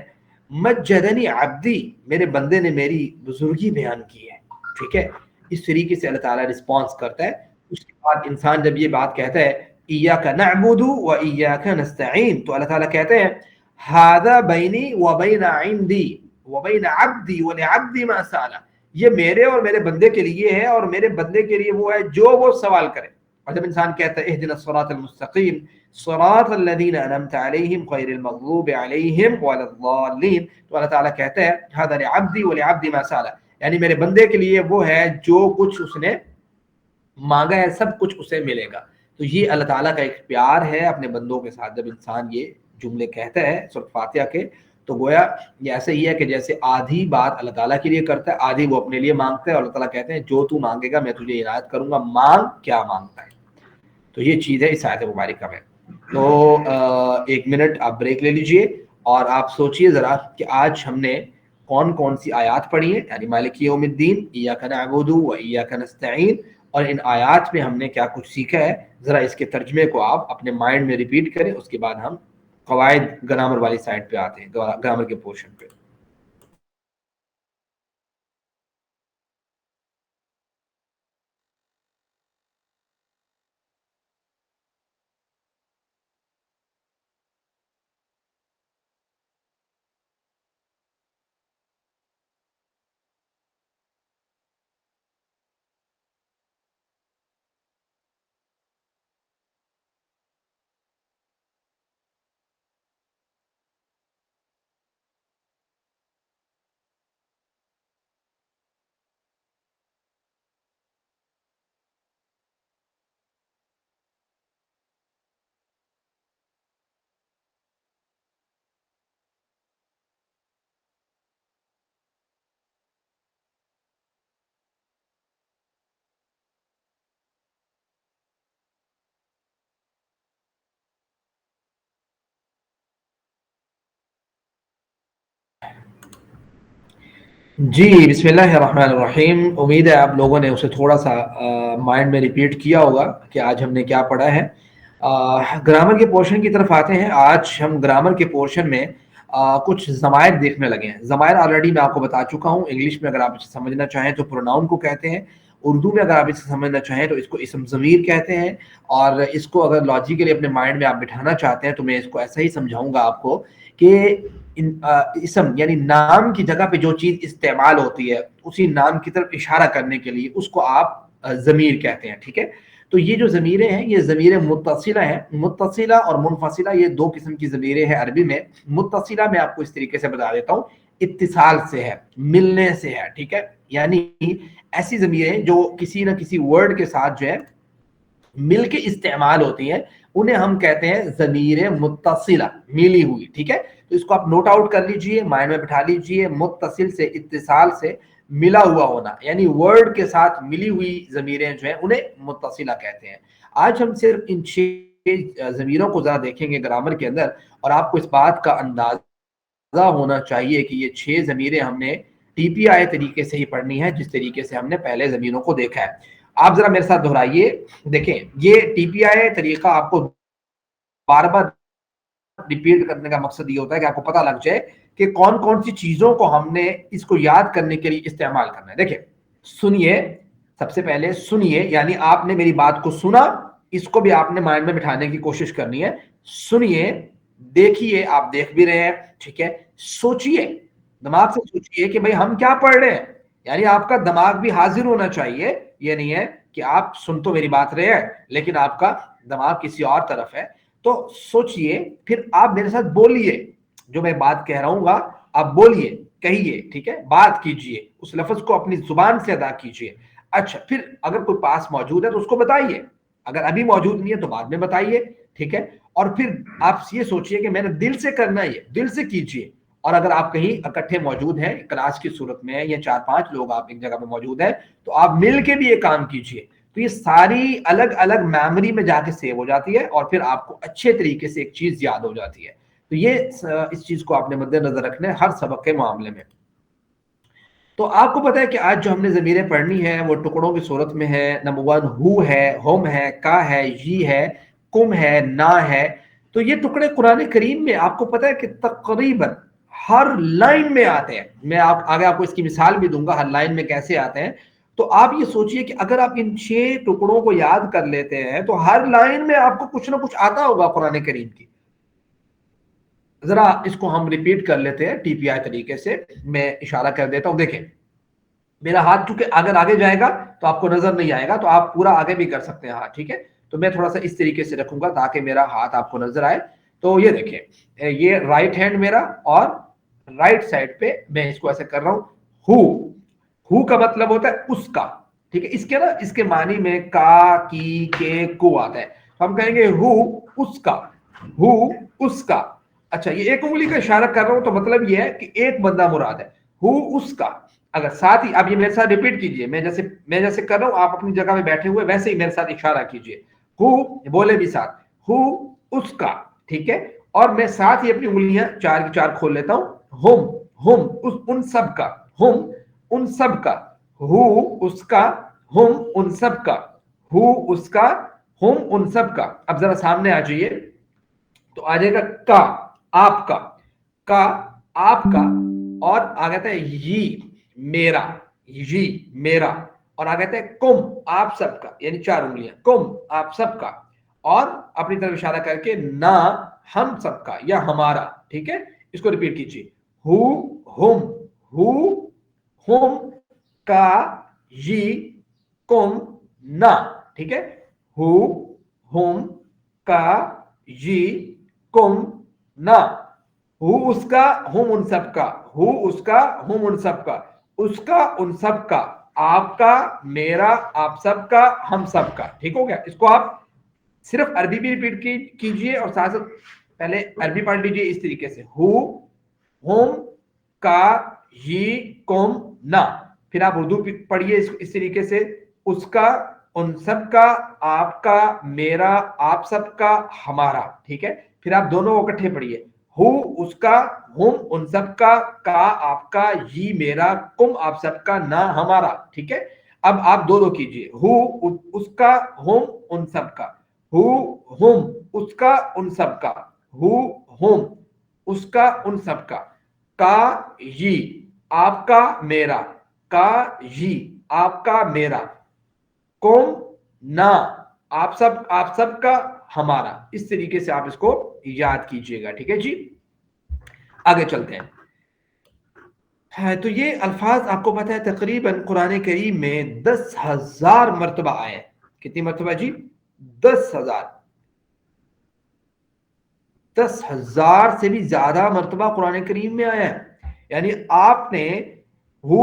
مجدنی عبدی، میرے بندے نے میری بزرگی بیان کی ہے. ٹھیک ہے. اس طریقے سے اللہ تعالیٰ رسپانس کرتا ہے. اس کے بعد انسان جب یہ بات کہتا ہے ایاک نعبد و ایاک نستعین تو اللہ تعالیٰ کہتے ہیں ھذا بینی و بین عندی و بین عبدی ولعبدی ما سأل، یہ میرے اور میرے بندے کے لیے ہے اور میرے بندے کے لیے وہ ہے جو وہ سوال کرے. اور جب انسان کہتا ہے اہدنا الصراط المستقیم صراط الذین انعمت علیہم غیر المغضوب علیہم ولا الضالین، تو اللہ تعالیٰ کہتا ہے ھذا لعبدی ولعبدی ما سأل، یعنی میرے بندے کے لیے وہ ہے جو کچھ اس نے مانگا ہے سب کچھ اسے ملے گا۔ تو یہ اللہ تعالیٰ کا ایک پیار ہے اپنے بندوں کے ساتھ، جب انسان یہ جملے کہتا ہے سورۃ فاتحہ کے، تو گویا یہ ایسے ہی ہے کہ جیسے آدھی بات اللہ تعالیٰ کے لیے کرتا ہے، آدھی وہ اپنے لیے مانگتا ہے، اور اللہ تعالیٰ کہتے ہیں جو تو مانگے گا میں تجھے عنایت کروں گا، مانگ کیا مانگتا ہے۔ تو یہ چیز ہے اس آیت مبارکہ میں۔ تو ایک منٹ آپ بریک لے لیجئے اور آپ سوچئے ذرا کہ آج ہم نے کون کون سی آیات پڑھی ہیں، یعنی مالک یوم الدین، ایاک نعبد و ایاک نستعین، اور ان آیات میں ہم نے کیا کچھ سیکھا ہے۔ ذرا اس کے ترجمے کو آپ اپنے مائنڈ میں ریپیٹ کریں، اس کے بعد ہم قواعد گرامر والی سائڈ پہ آتے ہیں، گرامر کے پورشن پہ۔ جی بسم اللہ الرحمن الرحیم، امید ہے آپ لوگوں نے اسے تھوڑا سا مائنڈ میں ریپیٹ کیا ہوگا کہ آج ہم نے کیا پڑھا ہے۔ گرامر کے پورشن کی طرف آتے ہیں۔ آج ہم گرامر کے پورشن میں کچھ ضمائر دیکھنے لگے ہیں۔ ضمائر آلریڈی میں آپ کو بتا چکا ہوں، انگلش میں اگر آپ اسے سمجھنا چاہیں تو پروناؤن کو کہتے ہیں، اردو میں اگر آپ اسے سمجھنا چاہیں تو اس کو اسم ضمیر کہتے ہیں، اور اس کو اگر لاجیکلی اپنے مائنڈ میں آپ بٹھانا چاہتے ہیں تو میں اس کو ایسا ہی سمجھاؤں گا آپ کو کہ اسم یعنی نام کی جگہ پہ جو چیز استعمال ہوتی ہے اسی نام کی طرف اشارہ کرنے کے لیے اس کو آپ ضمیر کہتے ہیں، ٹھیک ہے۔ تو یہ جو ضمیریں ہیں یہ ضمیر متصلہ ہیں۔ متصلہ اور منفصلہ یہ دو قسم کی ضمیریں ہیں عربی میں۔ متصلہ میں آپ کو اس طریقے سے بتا دیتا ہوں، اتصال سے ہے، ملنے سے ہے، ٹھیک ہے۔ یعنی ایسی ضمیریں جو کسی نہ کسی ورڈ کے ساتھ جو ہے مل کے استعمال ہوتی ہیں انہیں ہم کہتے ہیں ضمیر متصلہ، ملی ہوئی، ٹھیک ہے۔ تو اس کو آپ نوٹ آؤٹ کر لیجئے، مائنڈ میں بٹھا لیجئے، متصل سے اتصال سے ملا ہوا ہونا، یعنی ورڈ کے ساتھ ملی ہوئی ضمیریں جو ہیں انہیں متصلہ کہتے ہیں۔ آج ہم صرف ان 6 ضمیروں کو ذرا دیکھیں گے گرامر کے اندر، اور آپ کو اس بات کا اندازہ ہونا چاہیے کہ یہ 6 ضمیریں ہم نے ٹی پی آئی طریقے سے ہی پڑھنی ہے، جس طریقے سے ہم نے پہلے ضمیروں کو دیکھا ہے۔ آپ ذرا میرے ساتھ دہرائیے، دیکھیں یہ ٹی پی آئی طریقہ آپ کو بار بار ریپیٹ کرنے کا مقصد یہ ہوتا ہے کہ آپ کو پتہ لگ جائے کہ کون کون سی چیزوں کو ہم نے اس کو یاد کرنے کے لیے استعمال کرنا ہے۔ دیکھیں سنیے، سب سے پہلے سنیے، یعنی آپ نے میری بات کو سنا، اس کو بھی آپ نے مائنڈ میں بٹھانے کی کوشش کرنی ہے۔ سنیے، دیکھیے، آپ دیکھ بھی رہے ہیں، ٹھیک ہے۔ سوچیے، دماغ سے سوچیے کہ بھئی ہم کیا پڑھ رہے ہیں، یعنی آپ کا دماغ بھی حاضر ہونا چاہیے۔ یہ نہیں ہے کہ آپ سن تو میری بات رہے ہیں لیکن آپ کا دماغ کسی اور طرف ہے۔ تو سوچئے، پھر آپ میرے ساتھ بولیے، جو میں بات کہہ رہا ہوں گا آپ بولیے، کہیے، ٹھیک ہے، بات کیجئے، اس لفظ کو اپنی زبان سے ادا کیجئے۔ اچھا، پھر اگر کوئی پاس موجود ہے تو اس کو بتائیے، اگر ابھی موجود نہیں ہے تو بعد میں بتائیے، ٹھیک ہے۔ اور پھر آپ یہ سوچئے کہ میں نے دل سے کرنا ہے، یہ دل سے کیجئے۔ اور اگر آپ کہیں اکٹھے موجود ہیں کلاس کی صورت میں یا 4-5 لوگ آپ ایک جگہ پہ موجود ہیں تو آپ مل کے بھی یہ کام کیجئے۔ تو یہ ساری الگ الگ میموری میں جا کے سیو ہو جاتی ہے اور پھر آپ کو اچھے طریقے سے ایک چیز یاد ہو جاتی ہے۔ تو یہ اس چیز کو آپ نے مد نظر رکھنا ہے ہر سبق کے معاملے میں۔ تو آپ کو پتا ہے کہ آج جو ہم نے ضمیریں پڑھنی ہے وہ ٹکڑوں کی صورت میں ہے۔ نمبر 1 ہو ہے، ہم ہے، کا ہے، یہ ہے، کم ہے، نا ہے۔ تو یہ ٹکڑے قرآن کریم میں آپ کو پتا ہے کہ تقریباً ہر لائن میں آتے ہیں۔ میں آگے آپ کو اس کی مثال بھی دوں گا ہر لائن میں کیسے آتے ہیں۔ تو آپ یہ سوچئے کہ اگر آپ ان 6 ٹکڑوں کو یاد کر لیتے ہیں تو ہر لائن میں آپ کو کچھ نہ کچھ آتا ہوگا قرآن کریم کی۔ ذرا اس کو ہم ریپیٹ کر لیتے ہیں ٹی پی آئی طریقے سے، میں اشارہ کر دیتا ہوں۔ دیکھیں میرا ہاتھ چونکہ اگر آگے جائے گا تو آپ کو نظر نہیں آئے گا، تو آپ پورا آگے بھی کر سکتے ہیں ہاتھ، ٹھیک ہے۔ تو میں تھوڑا سا اس طریقے سے رکھوں گا تاکہ میرا ہاتھ آپ کو نظر آئے. تو یہ دیکھیں یہ رائٹ ہینڈ میرا اور رائٹ سائڈ پہ میں اس کو ایسے کر رہا ہوں. ہو کا مطلب ہوتا ہے اس کا, ٹھیک ہے. اس کے نا اس کے معنی میں کا کی کے کو آتا ہے, تو ہم کہیں گے ہو اس کا, ہو اس کا. اچھا یہ ایک انگلی کا اشارہ کر رہا ہوں تو مطلب یہ ہے کہ ایک بندہ مراد ہے, ہو اس کا. اگر ساتھ ہی آپ یہ میرے ساتھ ریپیٹ کیجئے, میں جیسے کر رہا ہوں آپ اپنی جگہ میں بیٹھے ہوئے ویسے ہی میرے ساتھ اشارہ کیجئے. ہو بولے بھی ساتھ, ہو اس کا, ٹھیک ہے. اور میں ساتھ ہی اپنی انگلیاں 4 کی 4 کھول لیتا ہوں. ہم ان سب کا, ہم ان سب کا, ہو اس کا, ہم ان سب کا, ہو اس کا, ہم ان سب کا. اب ذرا سامنے آ جائیے تو آ جائے گا کا آپ کا آپ کا, اور آ گیا ہے یہ میرا, یہ میرا, اور آ گیا ہے کم آپ سب کا, یعنی 4 انگلیاں, کم آپ سب کا, اور اپنی طرف اشارہ کر کے نہ ہم سب کا یا ہمارا, ٹھیک ہے. اس کو ریپیٹ کیجیے, ہو ہم کا یہ کم نہ, ٹھیک ہے. ہو ہم کا یہ کم نہ, ہو اس کا, ہم ان سب کا, ہو اس کا, ہم ان سب کا, اس کا ان سب کا, آپ کا, میرا, آپ سب کا, ہم سب کا. ٹھیک ہو گیا. اس کو آپ صرف عربی بھی ریپیٹ کیجئے اور ساتھ ساتھ پہلے عربی پڑھ لیجئے اس طریقے سے, ہو ہم کا یہ کم نہ. پھر آپ اردو پڑھیے اس طریقے سے, اس کا, ان سب کا, آپ کا, میرا, آپ سب کا, ہمارا. ٹھیک ہے. پھر آپ دونوں اکٹھے پڑھیے, ہو اس کا, ہم ان سب کا آپ کا, یہ میرا, کم آپ سب کا, نہ ہمارا. ٹھیک ہے. اب آپ دو کیجئے, ہو اس کا, ہم ان سب کا, ہو ہم اس کا, ان سب کا, ہو ہم اس کا, ان سب کا, یہ آپ کا, میرا, یہ آپ کا, میرا, کم نہ آپ سب کا, ہمارا. اس طریقے سے آپ اس کو یاد کیجئے گا. ٹھیک ہے جی. آگے چلتے ہیں. تو یہ الفاظ آپ کو پتہ ہے تقریباً قرآن کریم میں 10,000 مرتبہ آئے. کتنی مرتبہ جی؟ 10,000. 10,000 سے بھی زیادہ مرتبہ قرآن کریم میں آیا ہے. یعنی آپ نے ہو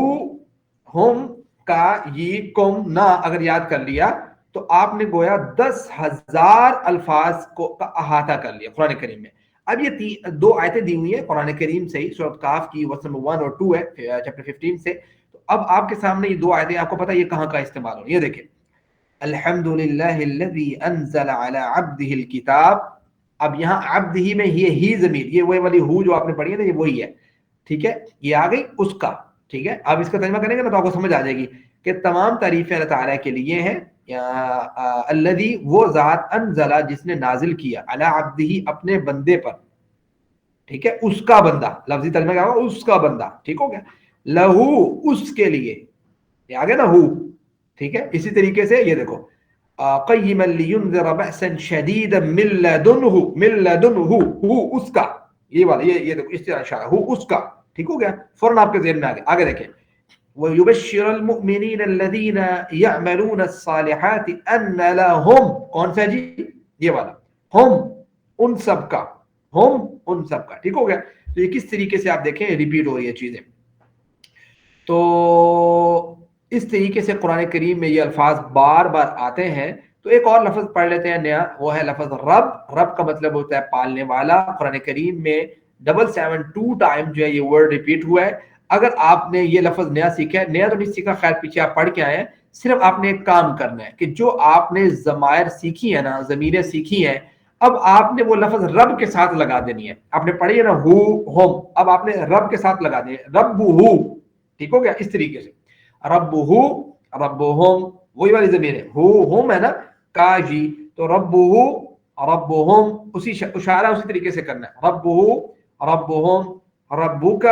ہم کا یہ کم نہ اگر یاد کر لیا تو آپ نے گویا 10,000 الفاظ کو احاطہ کر لیا قرآن کریم میں. اب یہ 2 آیتیں دی ہوئی ہیں قرآن کریم سے ہی, سورۃ کاف کی ورس نمبر 1 اور 2 ہے, چیپٹر 15 سے. تو اب آپ کے سامنے یہ 2 آیتیں, آپ کو پتہ یہ کہاں کا استعمال ہو. یہ دیکھیں, الحمدللہ الذی انزل علی عبدہ الکتاب. اب یہاں عبد ہی میں یہ ہی ضمیر, یہ وہی والی ہو جو آپ نے پڑھی ہے نا, یہ وہی ہے. ٹھیک ہے. یہ آ گئی اس کا. ٹھیک ہے. اب اس کا ترجمہ کریں گے نا تو آپ کو سمجھ آ جائے گی کہ تمام تعریفیں اللہ تعالیٰ کے لیے ہیں. الذی وہ ذات, انزل جس نے نازل کیا, علی عبدہ اپنے بندے پر. ٹھیک ہے. اس کا بندہ, لفظی ترجمہ کیا ہوگا, اس کا بندہ. ٹھیک ہو گیا. لہو اس کے لیے, یہ آ گیا نا ہو. ٹھیک ہے. اسی طریقے سے یہ دیکھو, قیما لینذر بأسا شدیدا من لدنہ, ہو اس کا, یہ والا, یہ دیکھو اس طرح اشارہ, ہو اس کا. ٹھیک ہو گیا. فوراً آپ کے ذہن میں آگے دیکھیں, وَيُبَشِّرَ الْمُؤْمِنِينَ الَّذِينَ يَعْمَلُونَ الصَّالِحَاتِ أَنَّ لَهُمْ, کون سا جی؟ یہ والا, ہم ان سب کا, ہم ان سب کا. ٹھیک ہو گیا. تو یہ کس طریقے سے آپ دیکھیں ریپیٹ ہو رہی ہے چیزیں. تو اس طریقے سے قرآن کریم میں یہ الفاظ بار بار آتے ہیں. تو ایک اور لفظ پڑھ لیتے ہیں نیا, وہ ہے لفظ رب. رب کا مطلب ہوتا ہے پالنے والا. قرآن کریم میں 772 ٹائم جو ہے یہ ورڈ ریپیٹ ہوا ہے. اگر آپ نے یہ لفظ نیا سیکھا ہے, نیا تو نہیں سیکھا, خیر پیچھے آپ پڑھ کے آئے ہیں, صرف آپ نے ایک کام کرنا ہے کہ جو آپ نے ضمائر سیکھی ہے نا, ضمیریں سیکھی ہیں, اب آپ نے وہ لفظ رب کے ساتھ لگا دینی ہے. آپ نے پڑھی ہے نا ہو ہم, اب آپ نے رب کے ساتھ لگا دینی ہے, رب ہو. ٹھیک ہو گیا. اس طریقے سے رب ہو, رب ہم, وہی والی ضمیر ہے, ہو ہم ہے نا, کا جی, تو رب ہو رب ہم, اسی اشارہ اسی طریقے سے کرنا ہے. رب ہو رب ہم, ربک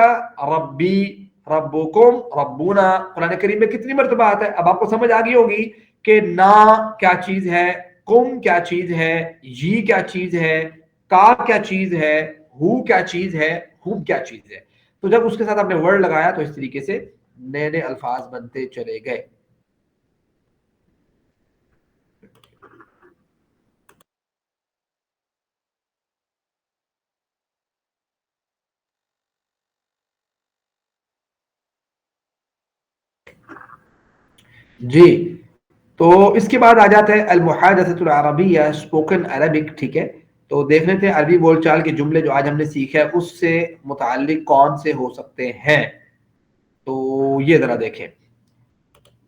ربی, ربکم ربنا. قرآن کریم میں کتنی مرتبہ آتا ہے. اب آپ کو سمجھ آ گئی ہوگی کہ نا کیا چیز ہے, کم کیا چیز ہے, جی کیا چیز ہے, کا کیا چیز ہے, ہو کیا چیز ہے, ہم کیا چیز ہے. تو جب اس کے ساتھ آپ نے ورڈ لگایا تو اس طریقے سے نئے نئے الفاظ بنتے چلے گئے. جی تو اس کے بعد آ جاتا ہے المحادثۃ العربیہ، اسپوکن عربک. ٹھیک ہے، تو دیکھ لیتے ہیں عربی بول چال کے جملے جو آج ہم نے سیکھے اس سے متعلق کون سے ہو سکتے ہیں. تو یہ ذرا دیکھیں،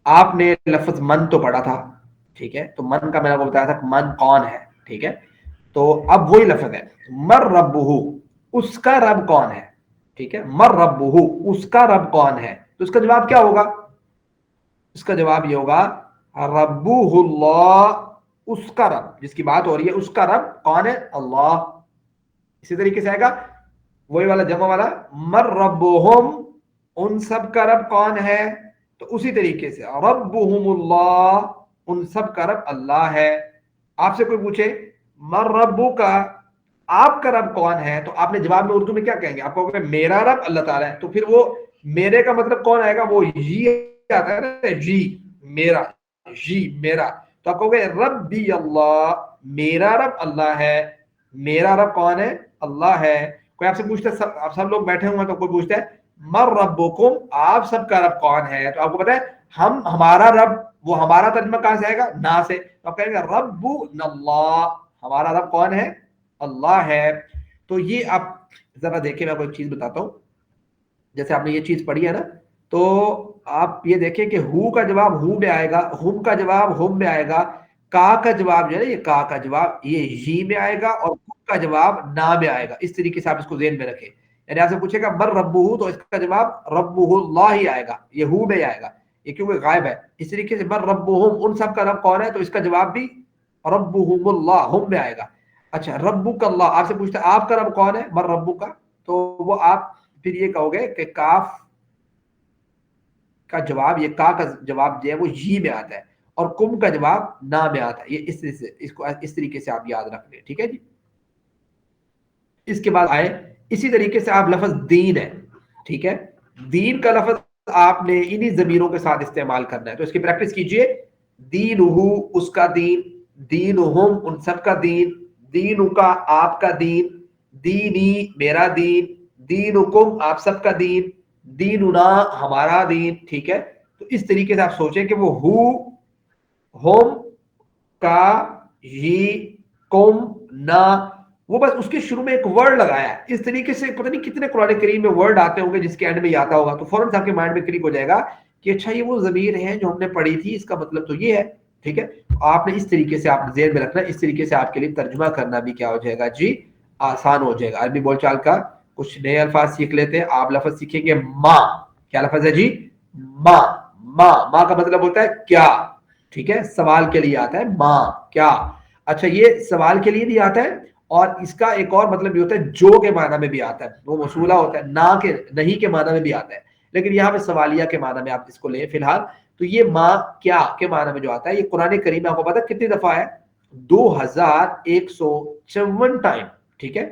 آپ نے لفظ من تو پڑھا تھا. ٹھیک ہے، تو من کا میں نے آپ کو بتایا تھا کہ من کون ہے. ٹھیک ہے، تو اب وہی لفظ ہے مر ربہ، اس کا رب کون ہے. ٹھیک ہے، مر ربہ، اس کا رب کون ہے. تو اس کا جواب کیا ہوگا؟ اس کا جواب یہ ہوگا ربہ اللہ، اس کا رب جس کی بات ہو رہی ہے اس کا رب کون ہے؟ اللہ. اسی طریقے سے آئے گا وہی والا جمع والا مر ربہم، ان سب کا رب کون ہے. تو اسی طریقے سے ربہم اللہ، ان سب کا رب اللہ ہے. آپ سے کوئی پوچھے مر ربو کا، آپ کا رب کون ہے، تو آپ نے جواب میں اردو میں کیا کہیں گے؟ آپ کہو گے میرا رب اللہ تعالیٰ ہے. تو پھر وہ میرے کا مطلب کون آئے گا؟ وہ جی آتا ہے نا، جی میرا، جی میرا. تو آپ کہو گے ربی اللہ، میرا رب اللہ ہے. میرا رب کون ہے؟ اللہ ہے. کوئی آپ سے پوچھتا ہے، آپ سب لوگ بیٹھے ہوئے ہیں تو کوئی پوچھتا ہے مر ربکم، آپ سب کا رب کون ہے. تو آپ کو پتا ہے ہمارا رب، وہ ہمارا ترجمہ کہاں سے آئے گا؟ نا سے. تو آپ کہیں گے رب اللہ، ہمارا رب کون ہے؟ اللہ ہے. تو یہ آپ ذرا دیکھیں، میں آپ کو ایک چیز بتاتا ہوں. جیسے آپ نے یہ چیز پڑھی ہے نا، تو آپ یہ دیکھیں کہ ہو کا جواب ہو میں آئے گا، ہم کا جواب ہم میں آئے گا، کا کا جواب جو ہے نا، یہ کا کا جواب یہ جی میں آئے گا، اور کا جواب نا میں آئے گا. اس طریقے سے آپ اس کو ذہن میں رکھیں. یعنی آپ سے پوچھے گا بر ربہ، تو اس کا جواب ربہ اللہ ہی آئے گا، یہ ہو میں آئے گا، یہ کیونکہ غائب ہے. اس طریقے سے بر ربہم، ان سب کا رب کون ہے، تو اس کا جواب بھی ربہم اللہ، ہم میں آئے گا. اچھا ربک اللہ، آپ سے پوچھتا ہے آپ کا رب کون ہے، بر ربو کا، تو وہ آپ پھر یہ کہو گے کہ کاف کا جواب، یہ کا جواب جو ہے وہ جی میں آتا ہے، اور کم کا جواب نا میں آتا ہے. یہ اس طریقے سے آپ یاد رکھ لیں. ٹھیک ہے جی. اس کے بعد آئے اسی طریقے سے آپ لفظ دین ہے. ٹھیک ہے، دین کا لفظ آپ نے انہی ضمیروں کے ساتھ استعمال کرنا ہے. تو اس کی پریکٹس کیجئے. دینہو، اس کا دین، دینہم، ان سب کا دین، دینو کا، آپ کا دین، دینی، میرا دین، دینکم، آپ سب کا دین، دیننا، ہمارا دین. ٹھیک ہے، تو اس طریقے سے آپ سوچیں کہ وہ ہو، ہوم، کا، ہی، کم، نا، وہ بس اس کے شروع میں ایک ورڈ لگایا ہے. اس طریقے سے پتہ نہیں کتنے قرآن کریم میں ورڈ آتے ہوں گے جس کے اینڈ میں یہ آتا ہوگا، تو فوراً آپ کے مائنڈ میں کلک ہو جائے گا کہ اچھا یہ وہ ضمیر ہیں جو ہم نے پڑھی تھی، اس کا مطلب تو یہ ہے. ٹھیک ہے، آپ نے اس طریقے سے آپ ذہن میں رکھنا. اس طریقے سے آپ کے لیے ترجمہ کرنا بھی کیا ہو جائے گا جی، آسان ہو جائے گا. عربی بول چال کا کچھ نئے الفاظ سیکھ لیتے ہیں. آپ لفظ سیکھیں گے ماں. کیا لفظ ہے جی؟ ماں. ماں، ماں کا مطلب ہوتا ہے کیا. ٹھیک ہے، سوال کے لیے آتا ہے ماں کیا. اچھا یہ سوال کے لیے بھی آتا ہے، اور اس کا ایک اور مطلب یہ ہوتا ہے جو کے معنی میں بھی آتا ہے، وہ موصولہ ہوتا ہے، نہ کے نہیں کے معنی میں بھی آتا ہے، لیکن یہاں پہ سوالیہ کے معنی میں آپ اس کو لیں فی الحال. تو یہ ماں کیا کے معنی میں جو آتا ہے، یہ قرآن کریم میں آپ کو پتا کتنی دفعہ ہے؟ 2154 ٹائم. ٹھیک ہے،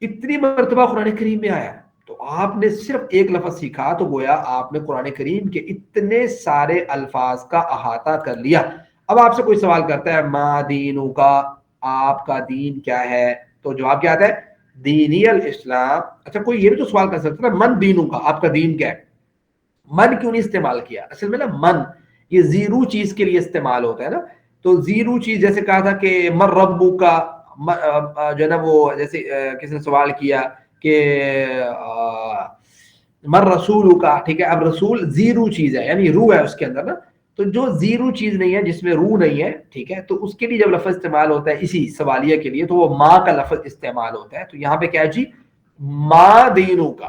اتنی مرتبہ قرآن کریم میں آیا. تو آپ نے صرف ایک لفظ سیکھا تو گویا آپ نے قرآن کریم کے اتنے سارے الفاظ کا احاطہ کر لیا. اب آپ سے کوئی سوال کرتا ہے ما دینو کا، آپ کا دین کیا ہے، تو جواب کیا آتا ہے؟ دینی الاسلام. اچھا کوئی یہ بھی تو سوال کر سکتا ہے من دینو کا، آپ کا دین کیا ہے. من کیوں نہیں استعمال کیا؟ اصل میں نا من یہ زیرو چیز کے لیے استعمال ہوتا ہے نا. تو زیرو چیز جیسے کہا تھا کہ من ربو کا، جو ہے نا وہ جیسے کسی نے سوال کیا کہ من رسول کا. ٹھیک ہے، اب رسول زیرو چیز ہے، یعنی روح ہے اس کے اندر نا. تو جو زیرو چیز نہیں ہے، جس میں روح نہیں ہے، ٹھیک ہے، تو اس کے لیے جب لفظ استعمال ہوتا ہے اسی سوالیہ کے لیے، تو وہ ماں کا لفظ استعمال ہوتا ہے. تو یہاں پہ کیا ہے جی؟ ماں دینوں کا،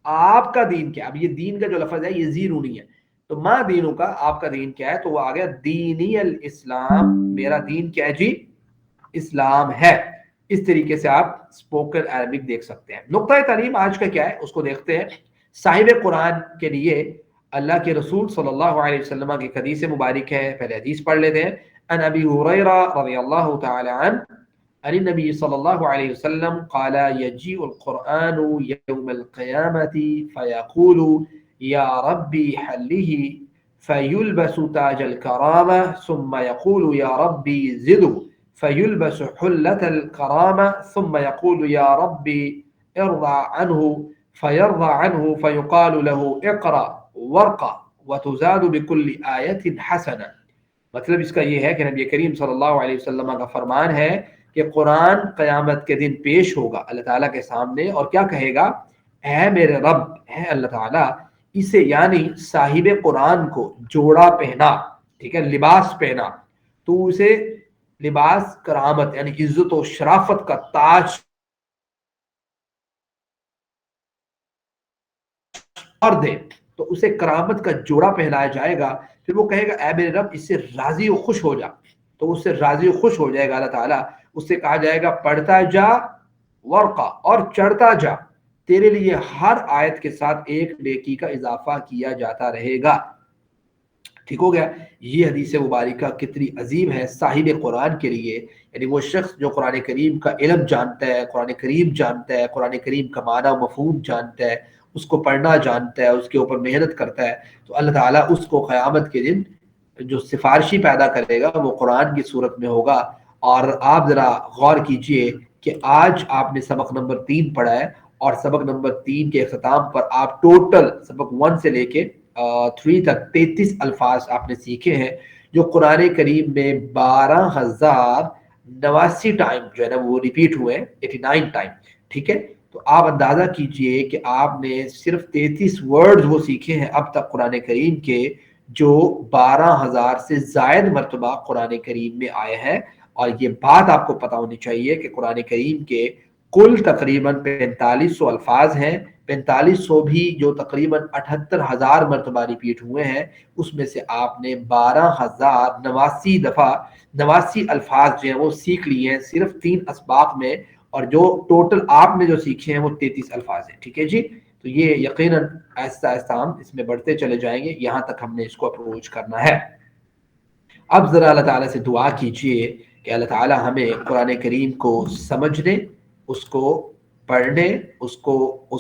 آپ کا دین کیا. اب یہ دین کا جو لفظ ہے یہ زیرو نہیں ہے، تو ماں دینوں کا، آپ کا دین کیا ہے، تو وہ آ گیا دینی الاسلام، میرا دین کیا ہے جی؟ اسلام ہے. اس طریقے سے آپ اسپوکن عربک دیکھ سکتے ہیں. نقطۂ تعلیم آج کا کیا ہے اس کو دیکھتے ہیں. صاحب قرآن کے لیے اللہ کے رسول صلی اللہ علیہ وسلم کی حدیث مبارک ہے. پہلے حدیث پڑھ لیتے ہیں. ان ابی ہریرہ رضی اللہ تعالی عنہ عن النبي صلى الله عليه وسلم قال يجيء القرآن يوم القيامة فيقول يا ربي حله فيلبس تاج الكرامة ثم يقول يا ربي زده فيلبس حلة الكرامة ثم يقول يا ربي ارضى عنه فيرضى عنه فيقال له اقرأ وارقى وتزاد بكل آیۃ حسنہ. مطلب اس کا یہ ہے کہ نبی کریم صلی اللہ علیہ وسلم کا فرمان ہے کہ قرآن قیامت کے دن پیش ہوگا اللہ تعالیٰ کے سامنے اور کیا کہے گا؟ اے میرے رب، اے اللہ تعالیٰ، اسے یعنی صاحب قرآن کو جوڑا پہنا، ٹھیک ہے، لباس پہنا، تو اسے لباس کرامت یعنی عزت و شرافت کا تاج اور دے، تو اسے کرامت کا جوڑا پہنایا جائے گا. پھر وہ کہے گا اے میرے رب اس سے راضی و خوش ہو جا، تو اس سے راضی و خوش ہو جائے گا اللہ تعالیٰ. اس سے کہا جائے گا پڑھتا جا ورقہ، اور چڑھتا جا، تیرے لیے ہر آیت کے ساتھ ایک نیکی کا اضافہ کیا جاتا رہے گا. ٹھیک ہو گیا. یہ حدیث مبارکہ کتنی عظیم ہے صاحب قرآن کے لیے، یعنی وہ شخص جو قرآن کریم کا علم جانتا ہے، قرآن کریم جانتا ہے، قرآن کریم کا معنی و مفہوم جانتا ہے، اس کو پڑھنا جانتا ہے، اس کے اوپر محنت کرتا ہے، تو اللہ تعالیٰ اس کو قیامت کے دن جو سفارشی پیدا کرے گا وہ قرآن کی صورت میں ہوگا. اور آپ ذرا غور کیجئے کہ آج آپ نے سبق نمبر 3 پڑھا ہے، اور سبق نمبر 3 کے اختتام پر آپ ٹوٹل سبق 1 سے لے کے 3 تک 33 الفاظ آپ نے سیکھے ہیں، جو قرآن کریم میں 12,089 ٹائم جو ہے نا وہ ریپیٹ ہوئے ہیں، 89 ٹائم. ٹھیک ہے، تو آپ اندازہ کیجئے کہ آپ نے صرف 33 ورڈز وہ سیکھے ہیں اب تک قرآن کریم کے، جو 12,000 سے زائد مرتبہ قرآن کریم میں آئے ہیں. اور یہ بات آپ کو پتہ ہونی چاہیے کہ قرآن کریم کے کل تقریباً 4500 الفاظ ہیں، 4500 بھی جو تقریباً 78,000 مرتبہ ریپیٹ ہوئے ہیں، اس میں سے آپ نے 12,089 دفعہ 89 الفاظ جو ہیں وہ سیکھ لیے ہیں صرف 3 اسباق میں، اور جو ٹوٹل آپ نے جو سیکھے ہیں وہ 33 الفاظ ہیں. ٹھیک ہے جی، تو یہ یقیناً آہستہ آہستہ ہم اس میں بڑھتے چلے جائیں گے، یہاں تک ہم نے اس کو اپروچ کرنا ہے. اب ذرا اللہ تعالیٰ سے دعا کیجئے کہ اللہ تعالیٰ ہمیں قرآن کریم کو سمجھنے، اس کو پڑھنے، اس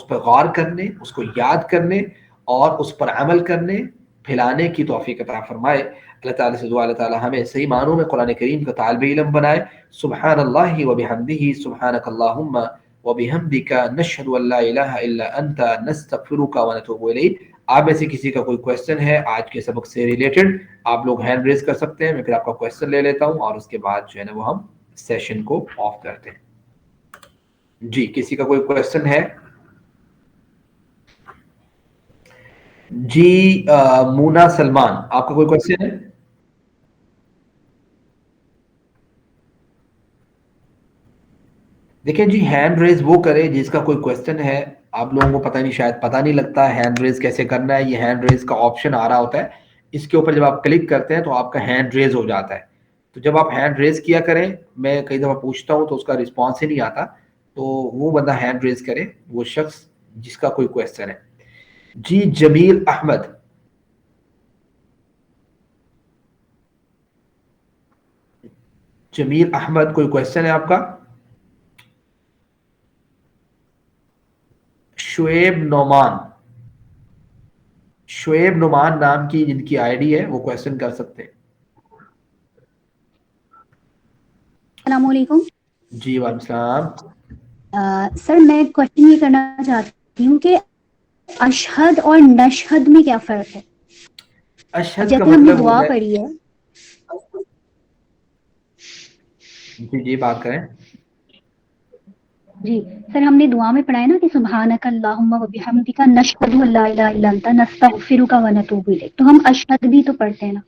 پر غور کرنے، اس کو یاد کرنے اور اس پر عمل کرنے، پھیلانے کی توفیق عطا فرمائے. اللہ تعالیٰ سے دعا اللہ تعالیٰ ہمیں صحیح معنوں میں قرآن کریم کا طالب علم بنائے. سبحان اللہ و بحمدہ، سبحانک اللہم و بحمدک، نشہد ان لا الہ الا انت، نستغفرک و نتوب الیک. آپ میں سے کسی کا کوئی کویسچن ہے آج کے سبق سے ریلیٹڈ، آپ لوگ ہینڈ ریز کر سکتے ہیں. میں پھر آپ کا کویسچن لے لیتا ہوں اور اس کے بعد جو ہے نا وہ ہم سیشن کو آف کرتے ہیں. جی، کسی کا کوئی کویسچن ہے؟ جی مونا سلمان، آپ کا کوئی کویسچن ہے؟ دیکھیں جی، ہینڈ ریز وہ کرے جس کا کوئی کویسچن ہے. آپ لوگوں کو پتہ نہیں، شاید پتہ نہیں لگتا ہینڈ ریز کیسے کرنا ہے. یہ ہینڈ ریز کا آپشن آ رہا ہوتا ہے، اس کے اوپر جب آپ کلک کرتے ہیں تو آپ کا ہینڈ ریز ہو جاتا ہے. تو جب آپ ہینڈ ریز کیا کریں، میں کئی دفعہ پوچھتا ہوں تو اس کا رسپانس ہی نہیں آتا، تو وہ بندہ ہینڈ ریز کرے، وہ شخص جس کا کوئی کویسچن ہے. جی جمیل احمد، جمیل احمد کوئی کویسچن ہے آپ کا؟ شعیب نعمان، شعیب نعمان نام کی جن کی آئی ڈی ہے وہ کویسچن کر سکتے ہیں. السلام علیکم. جی وعلیکم السلام. سر میں کوشچن یہ کرنا چاہتی ہوں کہ اشہد اور نشہد میں کیا فرق ہے؟ اشہد کا جیسے ہم نے مطلب دعا ہوتا ہے، پڑھی ہے. جی بات کریں. جی سر، ہم نے دعا میں پڑھا ہے نا کہ سبحانک اللہم و بحمدک، نشہد ان لا الہ الا انت، نستغفرک و نتوب الیک. تو ہم اشہد بھی تو پڑھتے ہیں نا،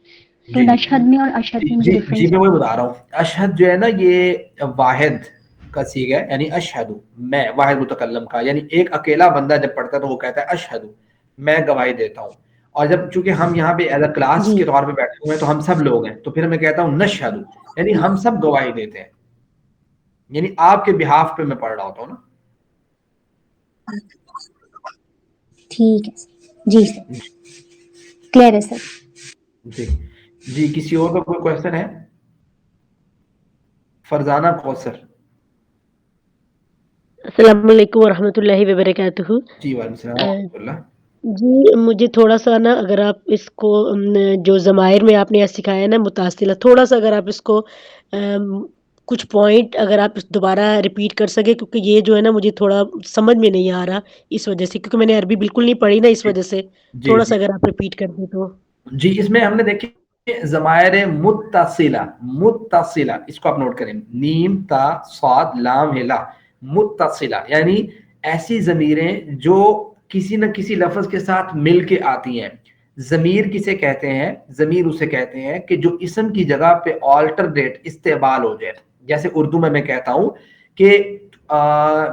تو جی نشہد میں اور اشہد میں مجھے جی ڈفرینس میں وہی بتا رہا ہوں. اشہد جو ہے نا یہ واحد کا صیغہ ہے، یعنی اشہد، میں واحد متکلم کا، یعنی ایک اکیلا بندہ جب پڑھتا ہے تو وہ کہتا ہے اشہد، میں گواہی دیتا ہوں. اور جب چونکہ ہم یہاں پہ ایز اے کلاس کے طور پہ بیٹھے ہوئے ہیں تو ہم سب لوگ ہیں، تو پھر میں کہتا ہوں نشہد، یعنی ہم سب گواہی دیتے ہیں، یعنی آپ کے بہاف پہ میں پڑھ رہا ہوتا ہوں نا. ٹھیک ہے سر. جی سر، کلیئر ہے سر. جی جی، کسی اور کا کوئی کویسچن ہے؟ فرزانہ کوثر. السلام علیکم ورحمۃ اللہ وبرکاتہ. جی وعلیکم السلام ورحمۃ اللہ. جی مجھے تھوڑا سا نا، اگر آپ اس کو جو ضمائر میں آپ نے سکھایا نا متصلہ، تھوڑا سا اگر آپ اس کو کچھ پوائنٹ اگر آپ دوبارہ ریپیٹ کر سکے، کیونکہ یہ جو ہے نا مجھے تھوڑا سمجھ میں نہیں آ رہا اس وجہ سے، کیونکہ میں نے عربی بالکل نہیں پڑھی نا، اس وجہ سے جی تھوڑا جی سا اگر آپ ریپیٹ کر دیں تو. جی اس میں ہم نے دیکھیں ضمائر متصلہ، متصلہ اس کو آپ نوٹ کریں، نیم تا صاد لام ہے لا، متصلہ یعنی ایسی ضمیریں جو کسی نہ کسی لفظ کے ساتھ مل کے آتی ہیں. ضمیر کسے کہتے ہیں؟ ضمیر اسے کہتے ہیں کہ جو اسم کی جگہ پہ آلٹرنیٹ استعمال ہو جائے. جیسے اردو میں کہتا ہوں کہ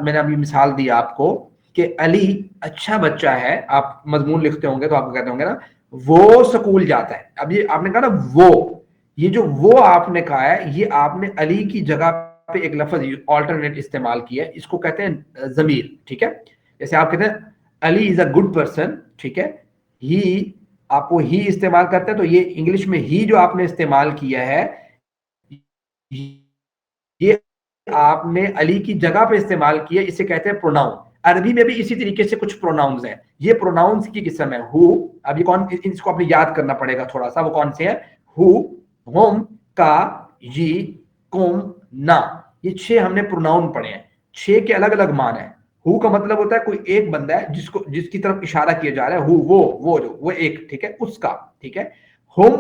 میں نے ابھی مثال دی آپ کو کہ علی اچھا بچہ ہے، آپ مضمون لکھتے ہوں گے تو آپ کو کہتے ہوں گے نا وہ سکول جاتا ہے. اب یہ آپ نے کہا نا وہ، یہ جو وہ آپ نے کہا ہے یہ آپ نے علی کی جگہ پہ ایک لفظ آلٹرنیٹ استعمال کیا ہے، اس کو کہتے ہیں ضمیر. ٹھیک ہے، جیسے آپ کہتے ہیں علی از اے گڈ پرسن، ٹھیک ہے، ہی آپ وہ ہی استعمال کرتے ہیں تو یہ انگلش میں ہی جو آپ نے استعمال کیا ہے یہ آپ نے علی کی جگہ پہ استعمال کیا، اسے کہتے ہیں پروناؤن. عربی میں بھی اسی طریقے سے کچھ پروناؤنز ہیں، یہ پروناؤنز کی قسم ہے. ہو، اب یہ کون، اس کو آپ نے یاد کرنا پڑے گا تھوڑا سا، وہ کون سے ہیں؟ ہو، ہم، کا، یہ، کم، نا، یہ 6 ہم نے پروناؤن پڑھے ہیں. 6 کے الگ الگ معنی ہیں. ہو کا مطلب ہوتا ہے کوئی ایک بندہ ہے جس کی طرف اشارہ کیا جا رہا ہے، ہو وہ ایک، ٹھیک ہے، اس کا. ٹھیک ہے، ہم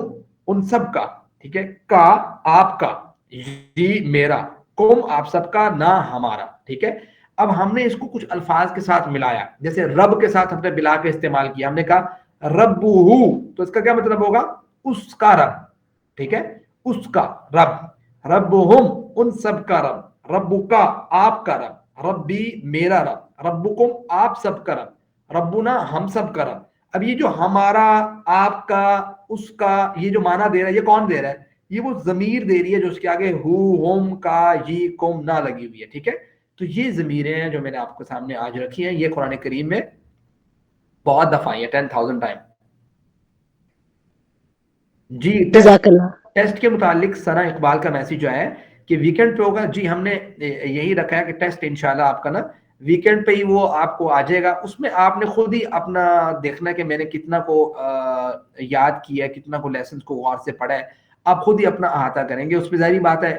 ان سب کا. ٹھیک ہے، کا آپ کا، یہ میرا، کم آپ سب کا، نہ ہمارا. ٹھیک ہے، اب ہم نے اس کو کچھ الفاظ کے ساتھ ملایا، جیسے رب کے ساتھ ہم نے ملا کے استعمال کیا. ہم نے کہا ربہ، تو اس کا کیا مطلب ہوگا؟ اس کا رب. ٹھیک ہے، اس کا رب. ربہم ان سب کا رب. ربو کا آپ کا رب. ربی میرا رب. ربکم آپ سب کا رب. ربنا ہم سب کا رب. اب یہ جو ہمارا، آپ کا، اس کا، یہ جو معنی دے رہا ہے یہ کون دے رہا ہے؟ یہ وہ ضمیر دے رہی ہے جو اس کے آگے ہو، ہم، کا، یہ، کم، نہ لگی ہوئی ہے. ٹھیک ہے، تو یہ ضمیریں ہیں جو میں نے آپ کے سامنے آج رکھی ہیں. یہ قرآن کریم میں بہت دفعہ آئی ہیں، 10,000 ٹائم. جی جزاک اللہ. ٹیسٹ کے متعلق ثنا اقبال کا میسج جو ہے کہ ویکنڈ پہ ہوگا. جی ہم نے یہی رکھا ہے کہ ٹیسٹ انشاءاللہ آپ کا نا ویکنڈ پہ ہی وہ آپ کو آ جائے گا. اس میں آپ نے خود ہی اپنا دیکھنا کہ میں نے کتنا کو یاد کیا ہے، کتنا کو لیسنز کو غور سے پڑھا ہے. آپ خود ہی اپنا احاطہ کریں گے. اس میں ظاہری بات ہے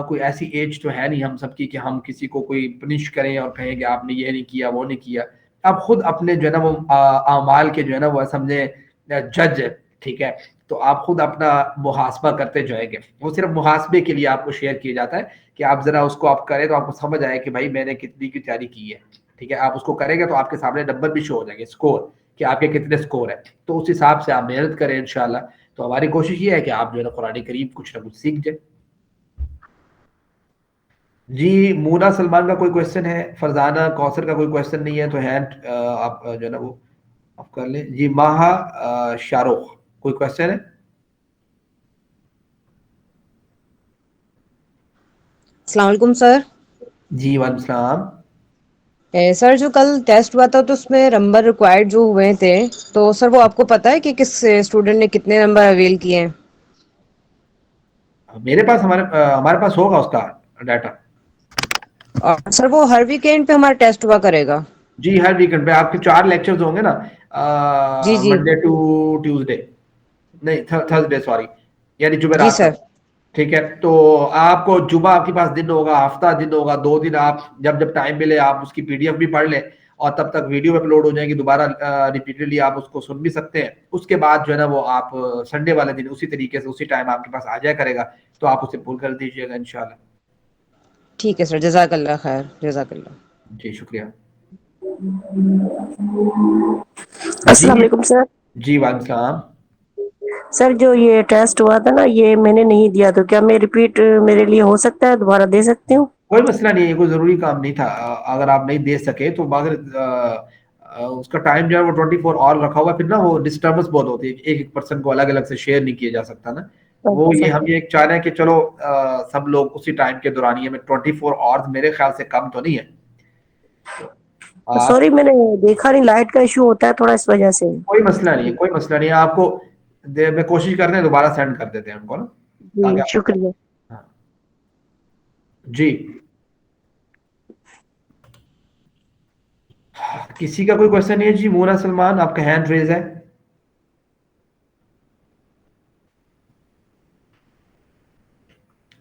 کوئی ایسی ایج تو ہے نہیں ہم سب کی کہ ہم کسی کو کوئی پنش کریں اور کہیں کہ آپ نے یہ نہیں کیا، وہ نہیں کیا. آپ خود اپنے جو ہے نا وہ اعمال کے جو ہے نا وہ سمجھیں جج ہے. ٹھیک ہے، تو آپ خود اپنا محاسبہ کرتے جائیں گے. وہ صرف محاسبے کے لیے آپ کو شیئر کیا جاتا ہے کہ آپ ذرا اس کو آپ کریں تو آپ کو سمجھ آئے کہ بھائی میں نے کتنی کی تیاری کی ہے. ٹھیک ہے، آپ اس کو کریں گے تو آپ کے سامنے نمبر بھی شو ہو جائیں گے، اسکور، کہ آپ کے کتنے اسکور ہیں. تو اس حساب سے آپ محنت کریں انشاءاللہ. تو ہماری کوشش یہ ہے کہ آپ جو ہے نا قرآن کریم کچھ نہ کچھ سیکھ جائیں. جی مونا سلمان کا کوئی کوشچن ہے؟ فرزانہ کوثر کا کوئی کوشچن نہیں ہے تو ہینڈ آپ جو ہے نا وہ آپ کر لیں. جی ماہا شاہ رخ کوئی کوشچن ہے؟ السلام علیکم سر. جی وعلیکم السلام. سر جو کل ٹیسٹ ہوا تھا تو اس میں نمبر ریکوائرڈ جو ہوئے تھے تو سر وہ آپ کو پتا ہے کہ کس اسٹوڈنٹ نے کتنے نمبر اویل کیے ہیں؟ میرے پاس ہمارے پاس ہوگا اس کا ڈیٹا. اور سر وہ ہر ویکینڈ پہ ہمارا ٹیسٹ ہوا کرے گا؟ جی ہر ویکنڈ پہ آپ کے 4 لیکچرز ہوں گے نا، جی جی منڈے ٹو ٹیوزڈے، نہیں تھرسڈے سوری، یعنی جی جمعرات سر. تک. ٹھیک ہے، تو آپ کو جمعہ آپ کے پاس دن ہوگا، ہفتہ دن ہوگا، 2 دن آپ جب ٹائم ملے آپ اس کی پی ڈی ایف بھی پڑھ لیں اور تب تک ویڈیو اپلوڈ ہو جائے گی، دوبارہ ریپیٹڈلی آپ اس کو سن بھی سکتے ہیں. اس کے بعد جو ہے نا وہ آپ سنڈے والے دن اسی طریقے سے اسی ٹائم آپ کے پاس آ جایا کرے گا تو آپ اسے پول کر دیجیے گا انشاءاللہ. ٹھیک ہے سر، جزاک اللہ خیر. جزاک اللہ. جی شکریہ. جی السلام علیکم سر. جی وعلیکم السلام. سر جو یہ ٹیسٹ ہوا تھا نا یہ میں نے نہیں دیا، تو کیا میں ریپیٹ میرے لیے ہو سکتا ہے، دوبارہ دے سکتی ہوں؟ کوئی مسئلہ نہیں ہے، کوئی ضروری کام نہیں تھا. اگر آپ نہیں دے سکے تو اگر اس کا ٹائم جو ہے وہ 24 آور رکھا ہوا، پھر نا وہ ڈسٹربنس بہت ہوتی ہے، ایک ایک پرسن کو الگ الگ سے شیئر نہیں کیا جا سکتا نا. وہ یہ ہم یہ چاہ رہے ہیں کہ چلو سب لوگ اسی ٹائم کے دورانیے میں 24 آورز میرے خیال سے کم تو نہیں ہے. سوری میں نے دیکھا نہیں، لائٹ کا ایشو ہوتا ہے تھوڑا اس وجہ سے. کوئی مسئلہ نہیں ہے، کوئی مسئلہ نہیں ہے. آپ کو میں کوشش کرتے ہیں دوبارہ سینڈ کر دیتے ہیں ہم کو نا، جی تاکہ شکریہ. ہاں. جی کسی کا کوئی کوشچن نہیں ہے؟ جی مونا سلمان آپ کا ہینڈ ریز ہے.